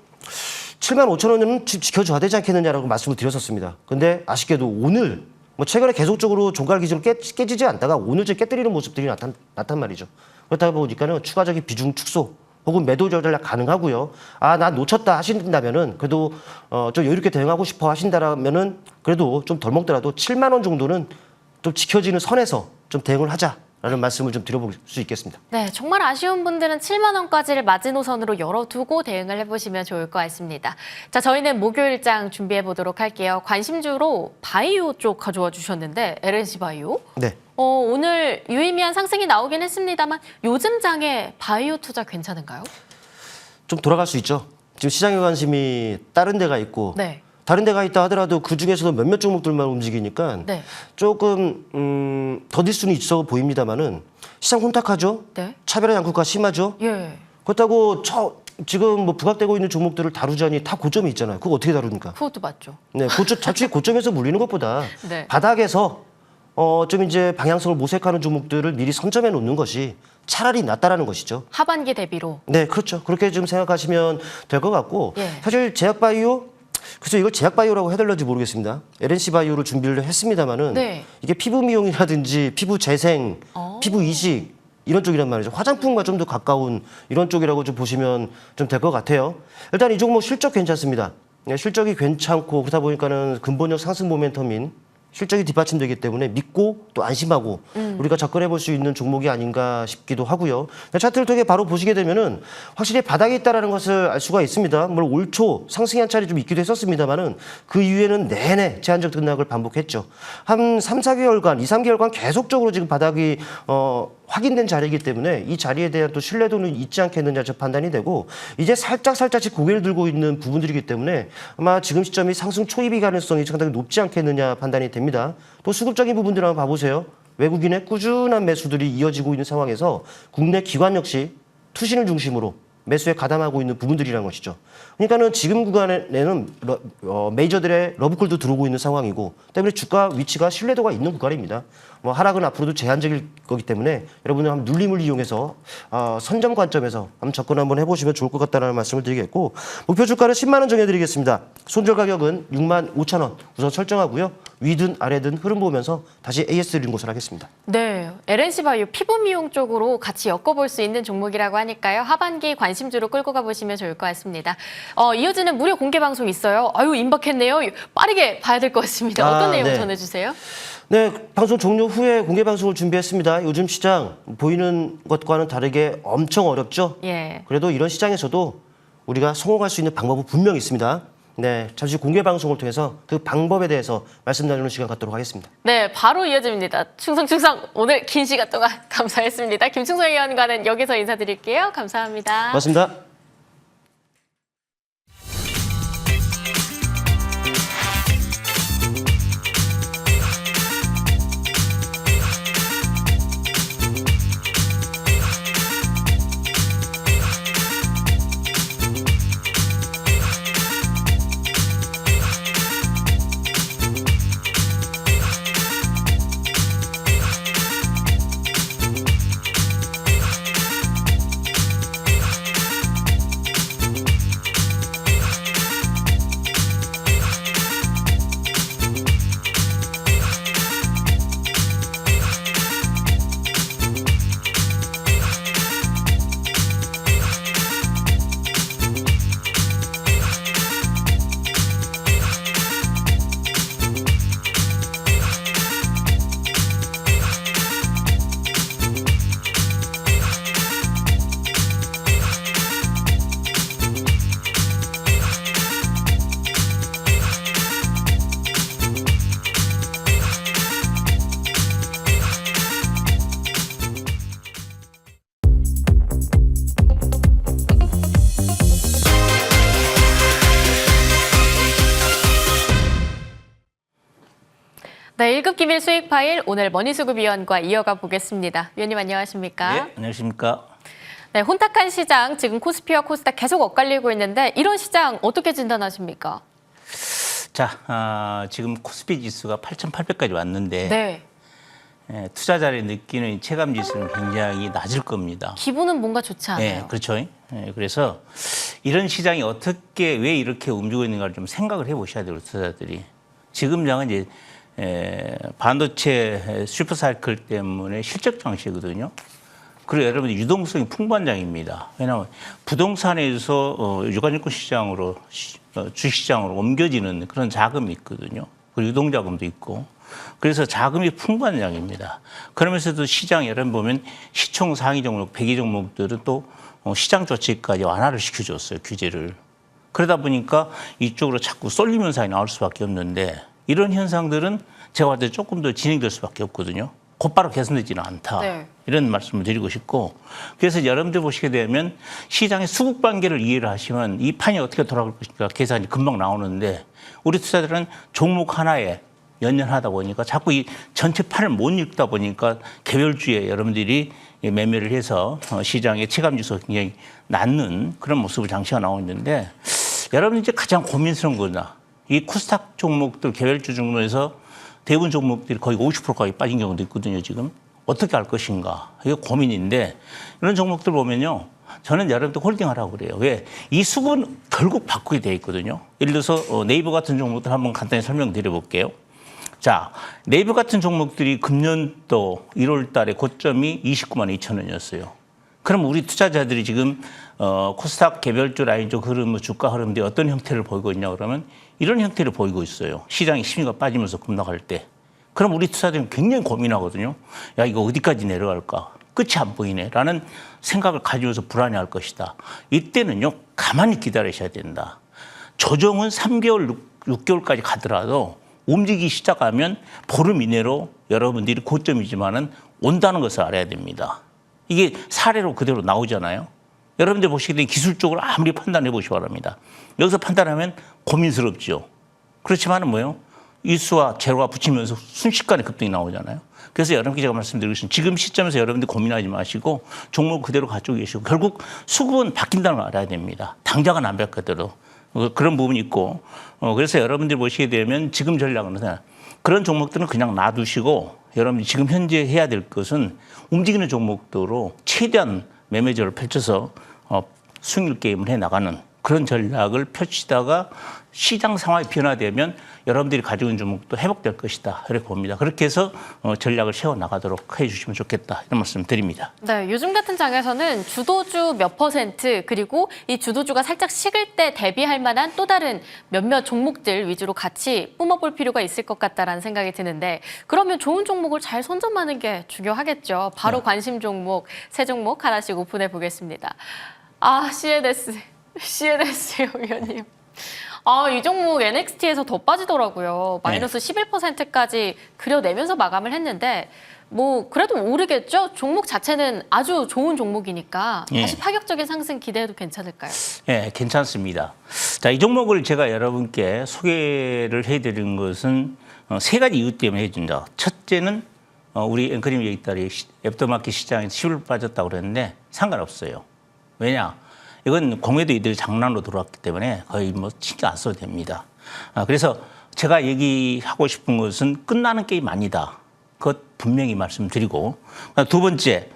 B: 7만 5천 원은 지켜줘야 되지 않겠느냐라고 말씀을 드렸었습니다. 근데 아쉽게도 오늘 뭐 최근에 계속적으로 종가 기준을 깨지지 않다가 오늘 좀 깨뜨리는 모습들이 나타난 말이죠. 그렇다 보니까는 추가적인 비중 축소 혹은 매도 조절 가능하고요. 아, 나 놓쳤다 하신다면은 그래도 좀 여유롭게 대응하고 싶어 하신다면은 그래도 좀 덜 먹더라도 7만 원 정도는 좀 지켜지는 선에서 좀 대응을 하자라는 말씀을 좀 드려볼 수 있겠습니다.
A: 네, 정말 아쉬운 분들은 7만 원까지를 마지노선으로 열어두고 대응을 해보시면 좋을 것 같습니다. 자, 저희는 목요일장 준비해 보도록 할게요. 관심주로 바이오 쪽 가져와 주셨는데 LNC 바이오.
B: 네.
A: 오늘 유의미한 상승이 나오긴 했습니다만 요즘 장에 바이오 투자 괜찮은가요?
B: 좀 돌아갈 수 있죠. 지금 시장의 관심이 다른 데가 있고
A: 네.
B: 다른 데가 있다 하더라도 그 중에서도 몇몇 종목들만 움직이니까
A: 네.
B: 조금 더딜 수는 있어 보입니다만은 시장 혼탁하죠.
A: 네.
B: 차별화 양극화 심하죠.
A: 예.
B: 그렇다고 지금 뭐 부각되고 있는 종목들을 다루자니 다 고점이 있잖아요. 그거 어떻게 다룹니까?
A: 그것도 맞죠.
B: 네, 자칫 고점에서 물리는 것보다
A: 네.
B: 바닥에서 좀 이제 방향성을 모색하는 종목들을 미리 선점해 놓는 것이 차라리 낫다라는 것이죠.
A: 하반기 대비로.
B: 네, 그렇죠. 그렇게 좀 생각하시면 될 것 같고
A: 예.
B: 사실 제약바이오 그래서 이걸 제약바이오라고 해달런지 모르겠습니다. LNC 바이오로 준비를 했습니다만은
A: 네.
B: 이게 피부 미용이라든지 피부 재생, 피부 이식 이런 쪽이란 말이죠. 화장품과 좀 더 가까운 이런 쪽이라고 좀 보시면 좀 될 것 같아요. 일단 이 종목 실적 괜찮습니다. 네, 실적이 괜찮고 그러다 보니까는 근본적 상승 모멘텀인 실적이 뒷받침되기 때문에 믿고 또 안심하고 우리가 접근해 볼 수 있는 종목이 아닌가 싶기도 하고요. 차트를 통해 바로 보시게 되면은 확실히 바닥에 있다라는 것을 알 수가 있습니다. 물론 올 초 상승이 한 차례 좀 있기도 했었습니다만은 그 이후에는 내내 제한적 등락을 반복했죠. 한 3, 4개월간, 2, 3개월간 계속적으로 지금 바닥이 확인된 자리이기 때문에 이 자리에 대한 또 신뢰도는 있지 않겠느냐 저 판단이 되고 이제 살짝씩 고개를 들고 있는 부분들이기 때문에 아마 지금 시점이 상승 초입이 가능성이 상당히 높지 않겠느냐 판단이 됩니다. 또 수급적인 부분들 한번 봐보세요. 외국인의 꾸준한 매수들이 이어지고 있는 상황에서 국내 기관 역시 투신을 중심으로 매수에 가담하고 있는 부분들이라는 것이죠. 그러니까는 지금 구간에는 메이저들의 러브콜도 들어오고 있는 상황이고 때문에 주가 위치가 신뢰도가 있는 구간입니다. 하락은 앞으로도 제한적일 거기 때문에 여러분들 한번 눌림을 이용해서 선점 관점에서 한번 접근 한번 해보시면 좋을 것 같다는 말씀을 드리겠고 목표 주가는 10만 원 정해드리겠습니다. 손절 가격은 6만 5천 원 우선 설정하고요. 위든 아래든 흐름 보면서 다시 AS 드리는 것을 하겠습니다.
A: 네, LNC 바이오 피부 미용 쪽으로 같이 엮어볼 수 있는 종목이라고 하니까요. 하반기 관심주로 끌고 가보시면 좋을 것 같습니다. 이어지는 무료 공개 방송 있어요. 아유, 임박했네요. 빠르게 봐야 될 것 같습니다. 어떤 내용
B: 네.
A: 전해주세요?
B: 네, 방송 종료 후에 공개 방송을 준비했습니다. 요즘 시장 보이는 것과는 다르게 엄청 어렵죠?
A: 예.
B: 그래도 이런 시장에서도 우리가 성공할 수 있는 방법은 분명히 있습니다. 네, 잠시 공개 방송을 통해서 그 방법에 대해서 말씀 나누는 시간 갖도록 하겠습니다.
A: 네, 바로 이어집니다. 충성 오늘 긴 시간 동안 감사했습니다. 김충성 의원과는 여기서 인사드릴게요. 감사합니다.
B: 고맙습니다.
A: 네, 1급 기밀 수익 파일 오늘 머니수급위원과 이어가 보겠습니다. 위원님 안녕하십니까?
C: 네, 안녕하십니까?
A: 네, 혼탁한 시장 지금 코스피와 코스닥 계속 엇갈리고 있는데 이런 시장 어떻게 진단하십니까?
C: 자, 지금 코스피 지수가 8,800까지 왔는데
A: 네,
C: 투자자들이 느끼는 체감 지수는 굉장히 낮을 겁니다.
A: 기분은 뭔가 좋지 않아요.
C: 네, 그렇죠. 그래서 이런 시장이 어떻게 왜 이렇게 움직이고 있는가를 좀 생각을 해보셔야 돼요, 투자자들이. 지금 장은 이제 반도체 슈퍼사이클 때문에 실적 장시거든요. 그리고 여러분들 유동성이 풍부한 장입니다. 왜냐하면 부동산에서 유가증권 시장으로 주식시장으로 옮겨지는 그런 자금이 있거든요. 그리고 유동자금도 있고. 그래서 자금이 풍부한 장입니다. 그러면서도 시장 여러분 보면 시총 상위 종목, 배기 종목들은 또 시장 조치까지 완화를 시켜줬어요. 규제를. 그러다 보니까 이쪽으로 자꾸 쏠림 현상이 나올 수밖에 없는데 이런 현상들은 제가 봤을 때 조금 더 진행될 수밖에 없거든요. 곧바로 개선되지는 않다.
A: 네.
C: 이런 말씀을 드리고 싶고 그래서 여러분들 보시게 되면 시장의 수급 관계를 이해를 하시면 이 판이 어떻게 돌아갈 것인가 계산이 금방 나오는데 우리 투자들은 종목 하나에 연연하다 보니까 자꾸 이 전체 판을 못 읽다 보니까 개별주에 여러분들이 매매를 해서 시장의 체감지수가 굉장히 낮는 그런 모습을 장치가 나오고 있는데 여러분 이제 가장 고민스러운 거다. 이 코스닥 종목들 개별주 중에서 대부분 종목들이 거의 50%까지 빠진 경우도 있거든요, 지금. 어떻게 할 것인가. 이게 고민인데 이런 종목들 보면요. 저는 여러분들 홀딩하라고 그래요. 왜? 이 수급은 결국 바꾸게 돼 있거든요. 예를 들어서 네이버 같은 종목들 한번 간단히 설명드려 볼게요. 자, 네이버 같은 종목들이 금년도 1월 달에 고점이 29만 2천 원이었어요. 그럼 우리 투자자들이 지금 코스닥 개별주 라인적 흐름, 주가 흐름들이 어떤 형태를 보이고 있냐 그러면 이런 형태를 보이고 있어요. 시장의 심리가 빠지면서 급락할 때. 그럼 우리 투자자들은 굉장히 고민하거든요. 야, 이거 어디까지 내려갈까? 끝이 안 보이네. 라는 생각을 가지면서 불안해할 것이다. 이때는요, 가만히 기다리셔야 된다. 조정은 3개월, 6개월까지 가더라도 움직이기 시작하면 보름 이내로 여러분들이 고점이지만은 온다는 것을 알아야 됩니다. 이게 사례로 그대로 나오잖아요. 여러분들 보시게 되면 기술적으로 아무리 판단해 보시기 바랍니다. 여기서 판단하면 고민스럽죠. 그렇지만은 뭐예요? 일수와 제로가 붙이면서 순식간에 급등이 나오잖아요. 그래서 여러분께 제가 말씀드리고 있습니다. 지금 시점에서 여러분들 고민하지 마시고 종목 그대로 가지고 계시고 결국 수급은 바뀐다는 걸 알아야 됩니다. 당장은 안 바뀌더라도 그런 부분이 있고 그래서 여러분들 보시게 되면 지금 전략은 그런 종목들은 그냥 놔두시고 여러분이 지금 현재 해야 될 것은 움직이는 종목도로 최대한 매매저를 펼쳐서 수익률 게임을 해나가는 그런 전략을 펼치다가 시장 상황이 변화되면 여러분들이 가지고 있는 종목도 회복될 것이다. 이렇게 봅니다. 그렇게 해서 전략을 세워나가도록 해주시면 좋겠다. 이런 말씀 드립니다.
A: 네, 요즘 같은 장에서는 주도주 몇 %, 그리고 이 주도주가 살짝 식을 때 대비할 만한 또 다른 몇몇 종목들 위주로 같이 뿜어볼 필요가 있을 것 같다라는 생각이 드는데 그러면 좋은 종목을 잘 선점하는 게 중요하겠죠. 바로
C: 네.
A: 관심 종목, 세 종목 하나씩 오픈해 보겠습니다. CNS 의원님. 이 종목 NXT에서 더 빠지더라고요. 마이너스 11%까지 그려내면서 마감을 했는데 뭐 그래도 오르겠죠? 종목 자체는 아주 좋은 종목이니까 다시 파격적인 상승 기대해도 괜찮을까요?
C: 네, 괜찮습니다. 자, 이 종목을 제가 여러분께 소개를 해드린 것은 세 가지 이유 때문에 해준다. 첫째는 우리 앵커님 얘기 따라 애프터마켓 시장에서 10% 빠졌다고 그랬는데 상관없어요. 왜냐? 이건 공매도 이들이 장난으로 들어왔기 때문에 거의 뭐 신경 안 써도 됩니다. 그래서 제가 얘기하고 싶은 것은 끝나는 게임 아니다. 그것 분명히 말씀드리고 두 번째,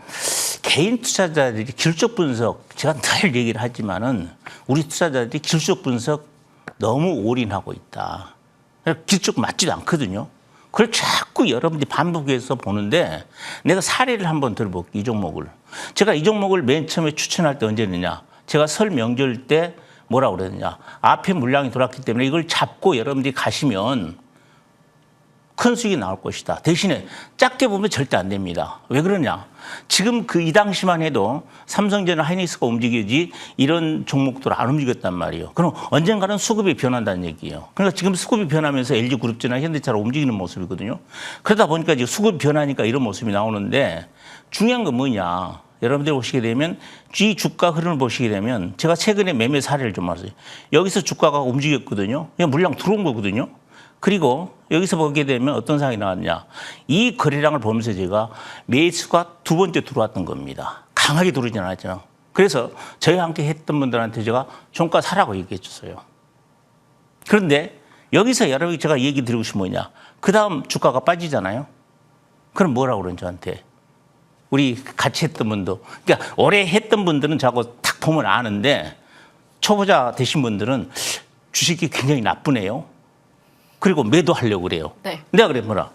C: 개인 투자자들이 기술적 분석, 제가 늘 얘기를 하지만은 우리 투자자들이 기술적 분석 너무 올인하고 있다. 기술적 맞지도 않거든요. 그걸 자꾸 여러분들이 반복해서 보는데 내가 사례를 한번 들어볼게요. 이 종목을. 제가 이 종목을 맨 처음에 추천할 때 언제느냐. 제가 설 명절 때 뭐라고 그랬느냐. 앞에 물량이 돌았기 때문에 이걸 잡고 여러분들이 가시면 큰 수익이 나올 것이다. 대신에 작게 보면 절대 안 됩니다. 왜 그러냐. 지금 이 당시만 해도 삼성전자 하이닉스가 움직이지 이런 종목들 안 움직였단 말이에요. 그럼 언젠가는 수급이 변한다는 얘기예요. 그러니까 지금 수급이 변하면서 LG그룹주나 현대차로 움직이는 모습이거든요. 그러다 보니까 지금 수급이 변하니까 이런 모습이 나오는데 중요한 건 뭐냐. 여러분들 보시게 되면 이 주가 흐름을 보시게 되면 제가 최근에 매매 사례를 좀 봤어요. 여기서 주가가 움직였거든요. 그냥 물량 들어온 거거든요. 그리고 여기서 보게 되면 어떤 상황이 나왔냐. 이 거래량을 보면서 제가 매수가 두 번째 들어왔던 겁니다. 강하게 들어오진 않았잖아요. 그래서 저희와 함께 했던 분들한테 제가 종가 사라고 얘기해 줬어요. 그런데 여기서 여러분이 제가 얘기 드리고 싶은 뭐냐. 그 다음 주가가 빠지잖아요. 그럼 뭐라고 그러는 저한테. 우리 같이 했던 분도. 그러니까 오래 했던 분들은 자꾸 탁 보면 아는데 초보자 되신 분들은 주식이 굉장히 나쁘네요. 그리고 매도하려고 그래요.
A: 네.
C: 내가 그래 뭐라.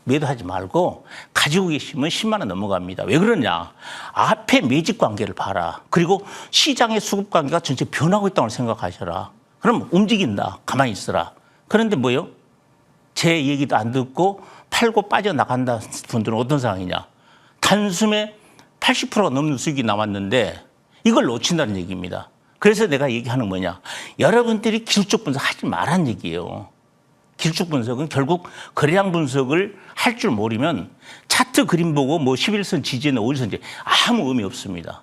C: 매도하지 말고 가지고 계시면 10만 원 넘어갑니다. 왜 그러냐. 앞에 매집 관계를 봐라. 그리고 시장의 수급 관계가 전체 변하고 있다고 생각하셔라. 그럼 움직인다. 가만히 있어라. 그런데 뭐요? 제 얘기도 안 듣고 팔고 빠져나간다 분들은 어떤 상황이냐. 단숨에 80%가 넘는 수익이 나왔는데 이걸 놓친다는 얘기입니다. 그래서 내가 얘기하는 뭐냐. 여러분들이 기술적 분석하지 말란 얘기예요. 기술적 분석은 결국 거래량 분석을 할 줄 모르면 차트 그림 보고 뭐 11선 지지나 5일선 지지 아무 의미 없습니다.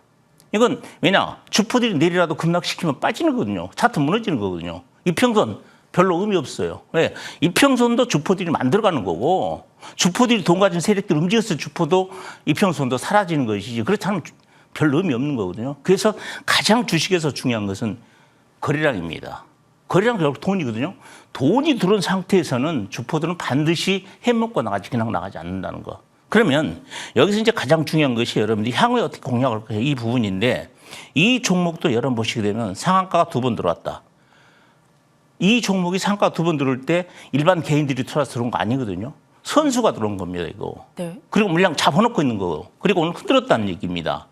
C: 이건 왜냐. 주포들이 내리라도 급락시키면 빠지는 거거든요. 차트 무너지는 거거든요. 이평선 별로 의미 없어요. 왜? 이평선도 주포들이 만들어가는 거고 주포들이 돈 가진 세력들이 움직였을 주포도 이평선도 사라지는 것이지 그렇지 않으면 별로 의미 없는 거거든요. 그래서 가장 주식에서 중요한 것은 거래량입니다. 거래량 결국 돈이거든요. 돈이 들어온 상태에서는 주포들은 반드시 해먹고 나가지 그냥 나가지 않는다는 거. 그러면 여기서 이제 가장 중요한 것이 여러분들이 향후에 어떻게 공략할 거예요. 이 부분인데 이 종목도 여러분 보시게 되면 상한가가 2번 들어왔다. 이 종목이 상가 2번 들어올 때 일반 개인들이 들어온 거 아니거든요. 선수가 들어온 겁니다, 이거.
A: 네.
C: 그리고 물량 잡아놓고 있는 거고. 그리고 오늘 흔들었다는 얘기입니다.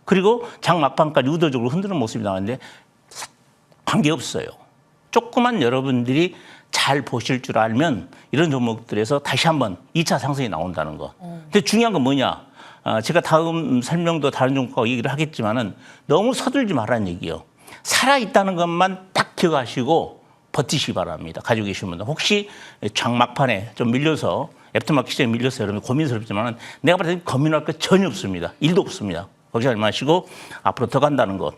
C: 그리고 장 막판까지 의도적으로 흔드는 모습이 나왔는데 관계없어요. 조그만 여러분들이 잘 보실 줄 알면 이런 종목들에서 다시 한번 2차 상승이 나온다는 거. 근데 중요한 건 뭐냐? 제가 다음 설명도 다른 종목하고 얘기를 하겠지만은 너무 서둘지 말라는 얘기예요. 살아있다는 것만 딱 기억하시고 버티시기 바랍니다. 가지고 계신 분들. 혹시 장막판에 좀 밀려서 애프터마켓 시장에 밀려서 여러분 고민스럽지만은 내가 봤을 때 고민할 거 전혀 없습니다. 1도 없습니다. 걱정하지 마시고 앞으로 더 간다는 것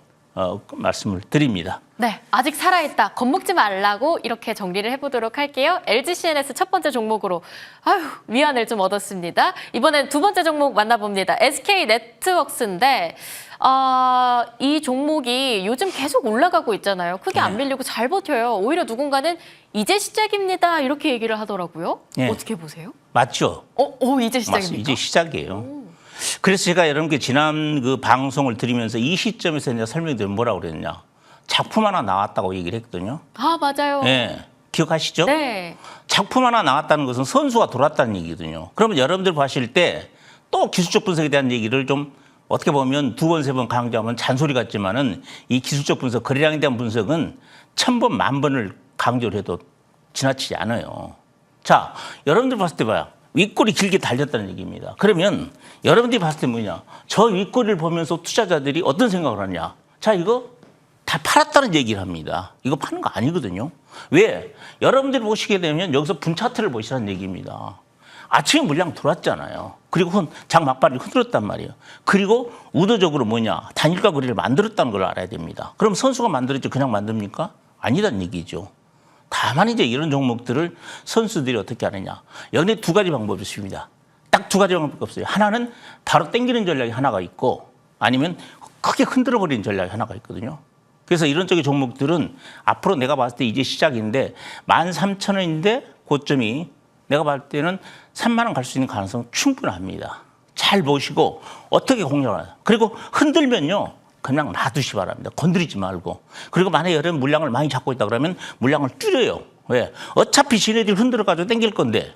C: 말씀을 드립니다.
A: 네, 아직 살아있다. 겁먹지 말라고 이렇게 정리를 해보도록 할게요. LGCNS 첫 번째 종목으로 위안을 좀 얻었습니다. 이번엔 두 번째 종목 만나봅니다. SK네트웍스인데 이 종목이 요즘 계속 올라가고 있잖아요. 크게 안 밀리고 잘 버텨요. 오히려 누군가는 이제 시작입니다. 이렇게 얘기를 하더라고요.
C: 네.
A: 어떻게 보세요?
C: 맞죠?
A: 이제 시작입니까?
C: 맞습니다. 이제 시작이에요. 그래서 제가 여러분께 지난 그 방송을 드리면서 이 시점에서 이제 설명드리면 뭐라고 그랬냐. 작품 하나 나왔다고 얘기를 했거든요.
A: 맞아요.
C: 네. 기억하시죠?
A: 네.
C: 작품 하나 나왔다는 것은 선수가 돌았다는 얘기거든요. 그러면 여러분들 보실 때 또 기술적 분석에 대한 얘기를 좀 어떻게 보면 두 번, 세 번 강조하면 잔소리 같지만은 이 기술적 분석, 거래량에 대한 분석은 1000번, 10,000번을 강조를 해도 지나치지 않아요. 자, 여러분들 봤을 때 봐요. 윗골이 길게 달렸다는 얘기입니다. 그러면 여러분들이 봤을 때 뭐냐? 저 윗골을 보면서 투자자들이 어떤 생각을 하냐? 자, 이거 다 팔았다는 얘기를 합니다. 이거 파는 거 아니거든요. 왜? 여러분들이 보시게 되면 여기서 분차트를 보시라는 얘기입니다. 아침에 물량 들어왔잖아요. 그리고 장 막바지를 흔들었단 말이에요. 그리고 의도적으로 뭐냐? 단일가 거래를 만들었다는 걸 알아야 됩니다. 그럼 선수가 만들었지 그냥 만듭니까? 아니란 얘기죠. 다만 이제 이런 종목들을 선수들이 어떻게 하느냐. 여기 두 가지 방법이 있습니다. 딱 두 가지 방법이 없어요. 하나는 바로 당기는 전략이 하나가 있고 아니면 크게 흔들어 버리는 전략이 하나가 있거든요. 그래서 이런 쪽의 종목들은 앞으로 내가 봤을 때 이제 시작인데 13,000원인데 고점이 내가 봤을 때는 3만 원 갈 수 있는 가능성 충분합니다. 잘 보시고 어떻게 공략을 하냐. 그리고 흔들면요. 그냥 놔두시 바랍니다. 건드리지 말고. 그리고 만약에 여러분 물량을 많이 잡고 있다 그러면 물량을 줄여요. 왜? 어차피 지네들이 흔들어가지고 땡길 건데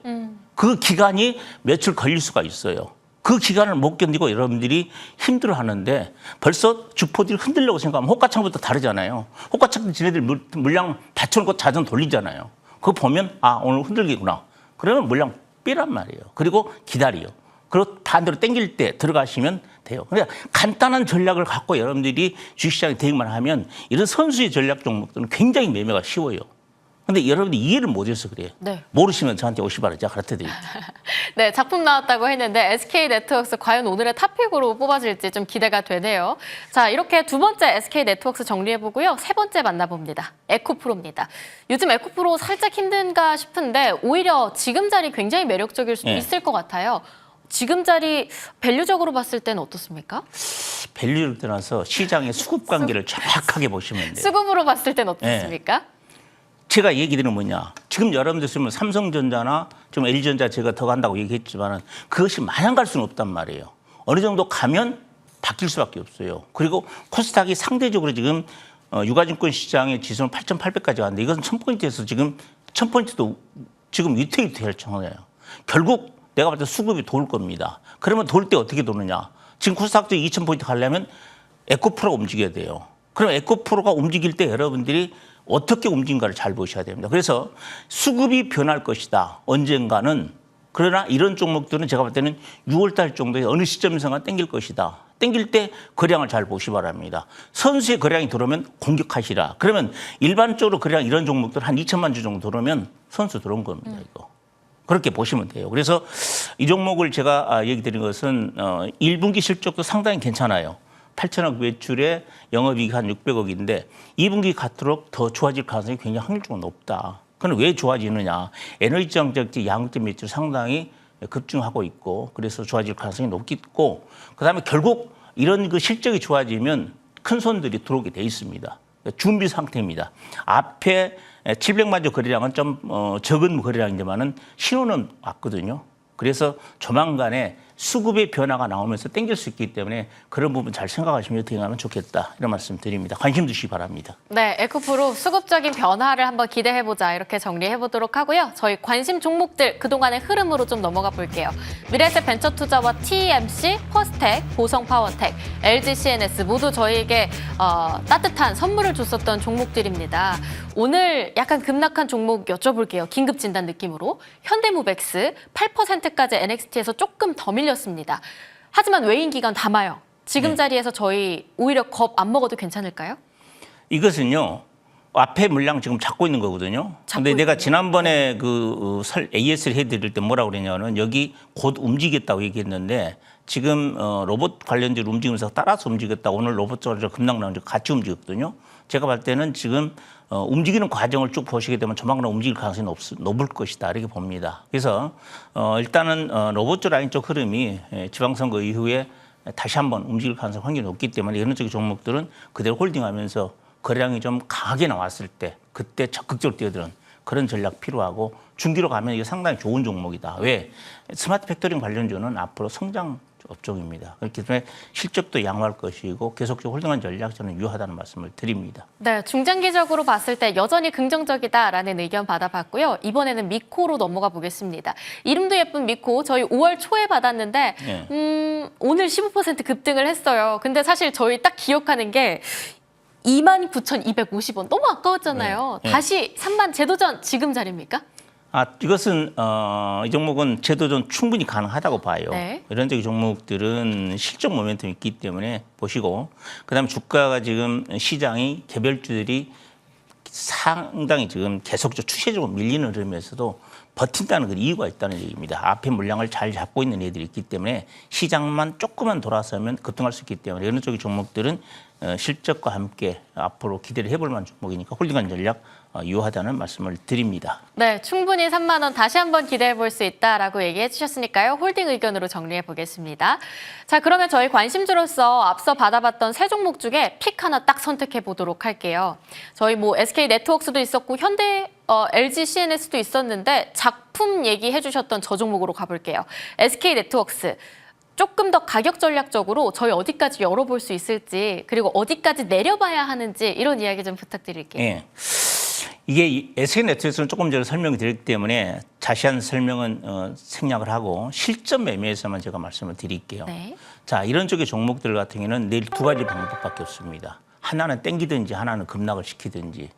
C: 그 기간이 며칠 걸릴 수가 있어요. 그 기간을 못 견디고 여러분들이 힘들어하는데 벌써 주포들이 흔들려고 생각하면 호가창부터 다르잖아요. 호가창도 지네들 물량 받쳐놓고 자전 돌리잖아요. 그거 보면 오늘 흔들기구나. 그러면 물량 빼란 말이에요. 그리고 기다려요. 그리고 반대로 땡길 때 들어가시면 돼요. 그러니까 간단한 전략을 갖고 여러분들이 주식시장에 대응만 하면 이런 선수의 전략 종목들은 굉장히 매매가 쉬워요. 근데 여러분들이 이해를 못해서 그래요.
A: 네. 모르시면
C: 저한테 오시 바라 제가 가르쳐드릴게요.
A: 네, 작품 나왔다고 했는데 SK네트웍스 과연 오늘의 탑픽으로 뽑아질지 좀 기대가 되네요. 자, 이렇게 두 번째 SK네트웍스 정리해보고요. 세 번째 만나봅니다. 에코프로입니다. 요즘 에코프로 살짝 힘든가 싶은데 오히려 지금 자리 굉장히 매력적일 수도 있을 것 같아요. 지금 자리 밸류적으로 봤을 때는 어떻습니까?
C: 밸류를 떠나서 시장의 수급 관계를 정확하게 보시면 돼요.
A: 수급으로 봤을 때는 어떻습니까?
C: 제가 얘기드리는 뭐냐. 지금 여러분들 쓰면 삼성전자나 좀 LG전자 제가 더 간다고 얘기했지만은 그것이 마냥 갈 수는 없단 말이에요. 어느 정도 가면 바뀔 수밖에 없어요. 그리고 코스닥이 상대적으로 지금 유가증권 시장의 지수는 8,800까지 갔는데 이것은 1000포인트에서 지금 1000포인트도 지금 위태위태할 정도예요. 결국 내가 봤을 때 수급이 돌 겁니다. 그러면 돌 때 어떻게 도느냐. 지금 코스닥도 2000포인트 가려면 에코프로가 움직여야 돼요. 그럼 에코프로가 움직일 때 여러분들이 어떻게 움직인가를 잘 보셔야 됩니다. 그래서 수급이 변할 것이다. 언젠가는. 그러나 이런 종목들은 제가 볼 때는 6월 달 정도에 어느 시점에서가 땡길 것이다. 땡길 때 거래량을 잘 보시 바랍니다. 선수의 거래량이 들어오면 공격하시라. 그러면 일반적으로 거래량 이런 종목들 한 2천만 주 정도 들어오면 선수 들어온 겁니다. 이거. 그렇게 보시면 돼요. 그래서 이 종목을 제가 얘기 드린 것은 1분기 실적도 상당히 괜찮아요. 8천억 매출에 영업이익 한 600억인데 2분기 같도록 더 좋아질 가능성이 굉장히 확률적으로 높다. 그럼 왜 좋아지느냐. 에너지장적지 양극재 매출 상당히 급증하고 있고 그래서 좋아질 가능성이 높겠고 그다음에 결국 이런 그 실적이 좋아지면 큰 손들이 들어오게 돼 있습니다. 준비 상태입니다. 앞에 700만 주 거래량은 좀 적은 거래량이지만은 신호는 왔거든요. 그래서 조만간에 수급의 변화가 나오면서 땡길 수 있기 때문에 그런 부분 잘 생각하시면 어떻게 하면 좋겠다 이런 말씀 드립니다. 관심 두시기 바랍니다.
A: 네, 에코프로 수급적인 변화를 한번 기대해보자 이렇게 정리해보도록 하고요. 저희 관심 종목들 그동안의 흐름으로 좀 넘어가 볼게요. 미래에셋 벤처투자와 TMC, 퍼스텍, 보성파워텍, LG CNS 모두 저희에게 따뜻한 선물을 줬었던 종목들입니다. 오늘 약간 급락한 종목 여쭤볼게요. 긴급 진단 느낌으로. 현대무백스 8%까지 NXT에서 조금 더 밀렸습니다. 하지만 외인 기관 담아요. 지금 자리에서 저희 오히려 겁 안 먹어도 괜찮을까요?
C: 이것은요. 앞에 물량 지금 잡고 있는 거거든요. 근데 내가 지난번에 AS를 해드릴 때 뭐라고 그랬냐면 여기 곧 움직이겠다고 얘기했는데 지금 로봇 관련주로 움직이면서 따라서 움직였다. 오늘 로봇 쪽으로 급락 나온 적 같이 움직였거든요. 제가 볼 때는 지금 움직이는 과정을 쭉 보시게 되면 조만간 움직일 가능성이 높을 것이다 이렇게 봅니다. 그래서 일단은 로봇 쪽 라인 쪽 흐름이 지방선거 이후에 다시 한번 움직일 가능성 확률이 높기 때문에 이런 쪽의 종목들은 그대로 홀딩하면서 거래량이 좀 강하게 나왔을 때 그때 적극적으로 뛰어드는 그런 전략 필요하고 중기로 가면 이게 상당히 좋은 종목이다. 왜? 스마트 팩토링 관련주는 앞으로 성장 업종입니다. 그렇기 때문에 실적도 양호할 것이고 계속적으로 홀딩한 전략 저는 유효하다는 말씀을 드립니다.
A: 네, 중장기적으로 봤을 때 여전히 긍정적이다라는 의견 받아봤고요. 이번에는 미코로 넘어가 보겠습니다. 이름도 예쁜 미코 저희 5월 초에 받았는데 오늘 15% 급등을 했어요. 근데 사실 저희 딱 기억하는 게 29,250원 너무 아까웠잖아요.
C: 네.
A: 다시 3만 재도전 지금 자리입니까?
C: 이것은 이 종목은 재도전 충분히 가능하다고 봐요.
A: 네.
C: 이런 적인 종목들은 실적 모멘텀이 있기 때문에 보시고 그다음에 주가가 지금 시장이 개별주들이 상당히 지금 계속적으로 추세적으로 밀리는 흐름에서도 버틴다는 그 이유가 있다는 얘기입니다. 앞에 물량을 잘 잡고 있는 애들이 있기 때문에 시장만 조금만 돌아서면 급등할 수 있기 때문에 이런 쪽의 종목들은 실적과 함께 앞으로 기대를 해볼 만한 종목이니까 홀딩한 전략 유효하다는 말씀을 드립니다.
A: 네, 충분히 3만 원 다시 한번 기대해 볼 수 있다라고 얘기해 주셨으니까요. 홀딩 의견으로 정리해 보겠습니다. 자, 그러면 저희 관심주로서 앞서 받아봤던 세 종목 중에 픽 하나 딱 선택해 보도록 할게요. 저희 뭐 SK 네트워크스도 있었고 현대 LG CNS도 있었는데 작품 얘기해 주셨던 저 종목으로 가볼게요. SK 네트워크스. 조금 더 가격 전략적으로 저희 어디까지 열어볼 수 있을지 그리고 어디까지 내려봐야 하는지 이런 이야기 좀 부탁드릴게요.
C: 예. 이게 SK네트워크는 조금 전에 설명을 드렸기 때문에 자세한 설명은 생략을 하고 실전 매매에서만 제가 말씀을 드릴게요.
A: 네.
C: 자, 이런 쪽의 종목들 같은 경우는 내일 두 가지 방법밖에 없습니다. 하나는 땡기든지 하나는 급락을 시키든지.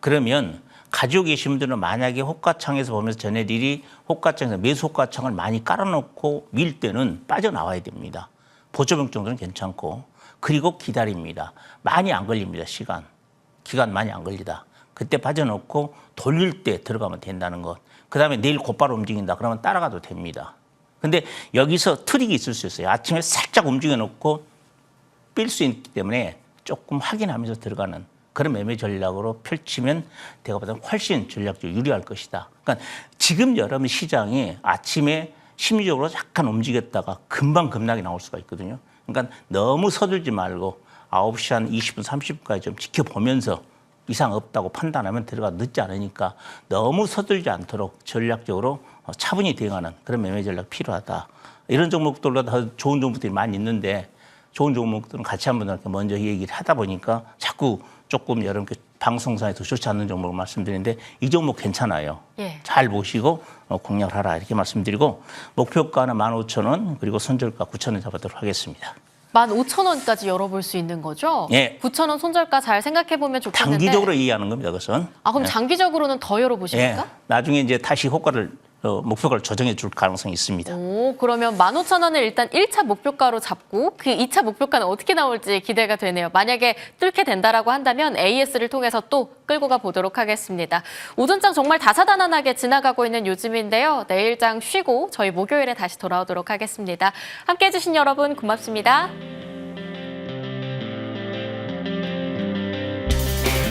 C: 그러면 가지고 계신 분들은 만약에 호가창에서 보면서 전해들이 호가창에서 매수 호가창을 많이 깔아놓고 밀 때는 빠져나와야 됩니다. 보조병 정도는 괜찮고 그리고 기다립니다. 많이 안 걸립니다. 기간 많이 안 걸리다. 그때 빠져놓고 돌릴 때 들어가면 된다는 것. 그다음에 내일 곧바로 움직인다. 그러면 따라가도 됩니다. 근데 여기서 트릭이 있을 수 있어요. 아침에 살짝 움직여놓고 삘 수 있기 때문에 조금 확인하면서 들어가는 그런 매매 전략으로 펼치면 내가 보다는 훨씬 전략적으로 유리할 것이다. 그러니까 지금 여러분 시장이 아침에 심리적으로 약간 움직였다가 금방 급락이 나올 수가 있거든요. 그러니까 너무 서둘지 말고 9시 한 20분, 30분까지 좀 지켜보면서 이상 없다고 판단하면 들어가 늦지 않으니까 너무 서둘지 않도록 전략적으로 차분히 대응하는 그런 매매 전략 필요하다. 이런 종목들보다 더 좋은 종목들이 많이 있는데 좋은 종목들은 같이 한번 이렇게 먼저 얘기를 하다 보니까 자꾸 조금 여러분께 방송상에서 좋지 않는 종목을 말씀드리는데 이 종목 괜찮아요.
A: 예.
C: 잘 보시고 공략을 하라 이렇게 말씀드리고 목표가는 15,000원 그리고 손절가 9,000원 잡도록 하겠습니다.
A: 15,000원까지 열어볼 수 있는 거죠?
C: 예.
A: 9,000원 손절가 잘 생각해보면 좋겠는데.
C: 장기적으로 이해하는 겁니다. 그것은.
A: 그럼 장기적으로는 더 열어보십니까?
C: 나중에 이제 다시 호가를 목표가를 조정해 줄 가능성이 있습니다.
A: 오, 그러면 15,000원을 일단 1차 목표가로 잡고 그 2차 목표가는 어떻게 나올지 기대가 되네요. 만약에 뚫게 된다라고 한다면 AS를 통해서 또 끌고 가 보도록 하겠습니다. 오전장 정말 다사다난하게 지나가고 있는 요즘인데요. 내일장 쉬고 저희 목요일에 다시 돌아오도록 하겠습니다. 함께해 주신 여러분 고맙습니다.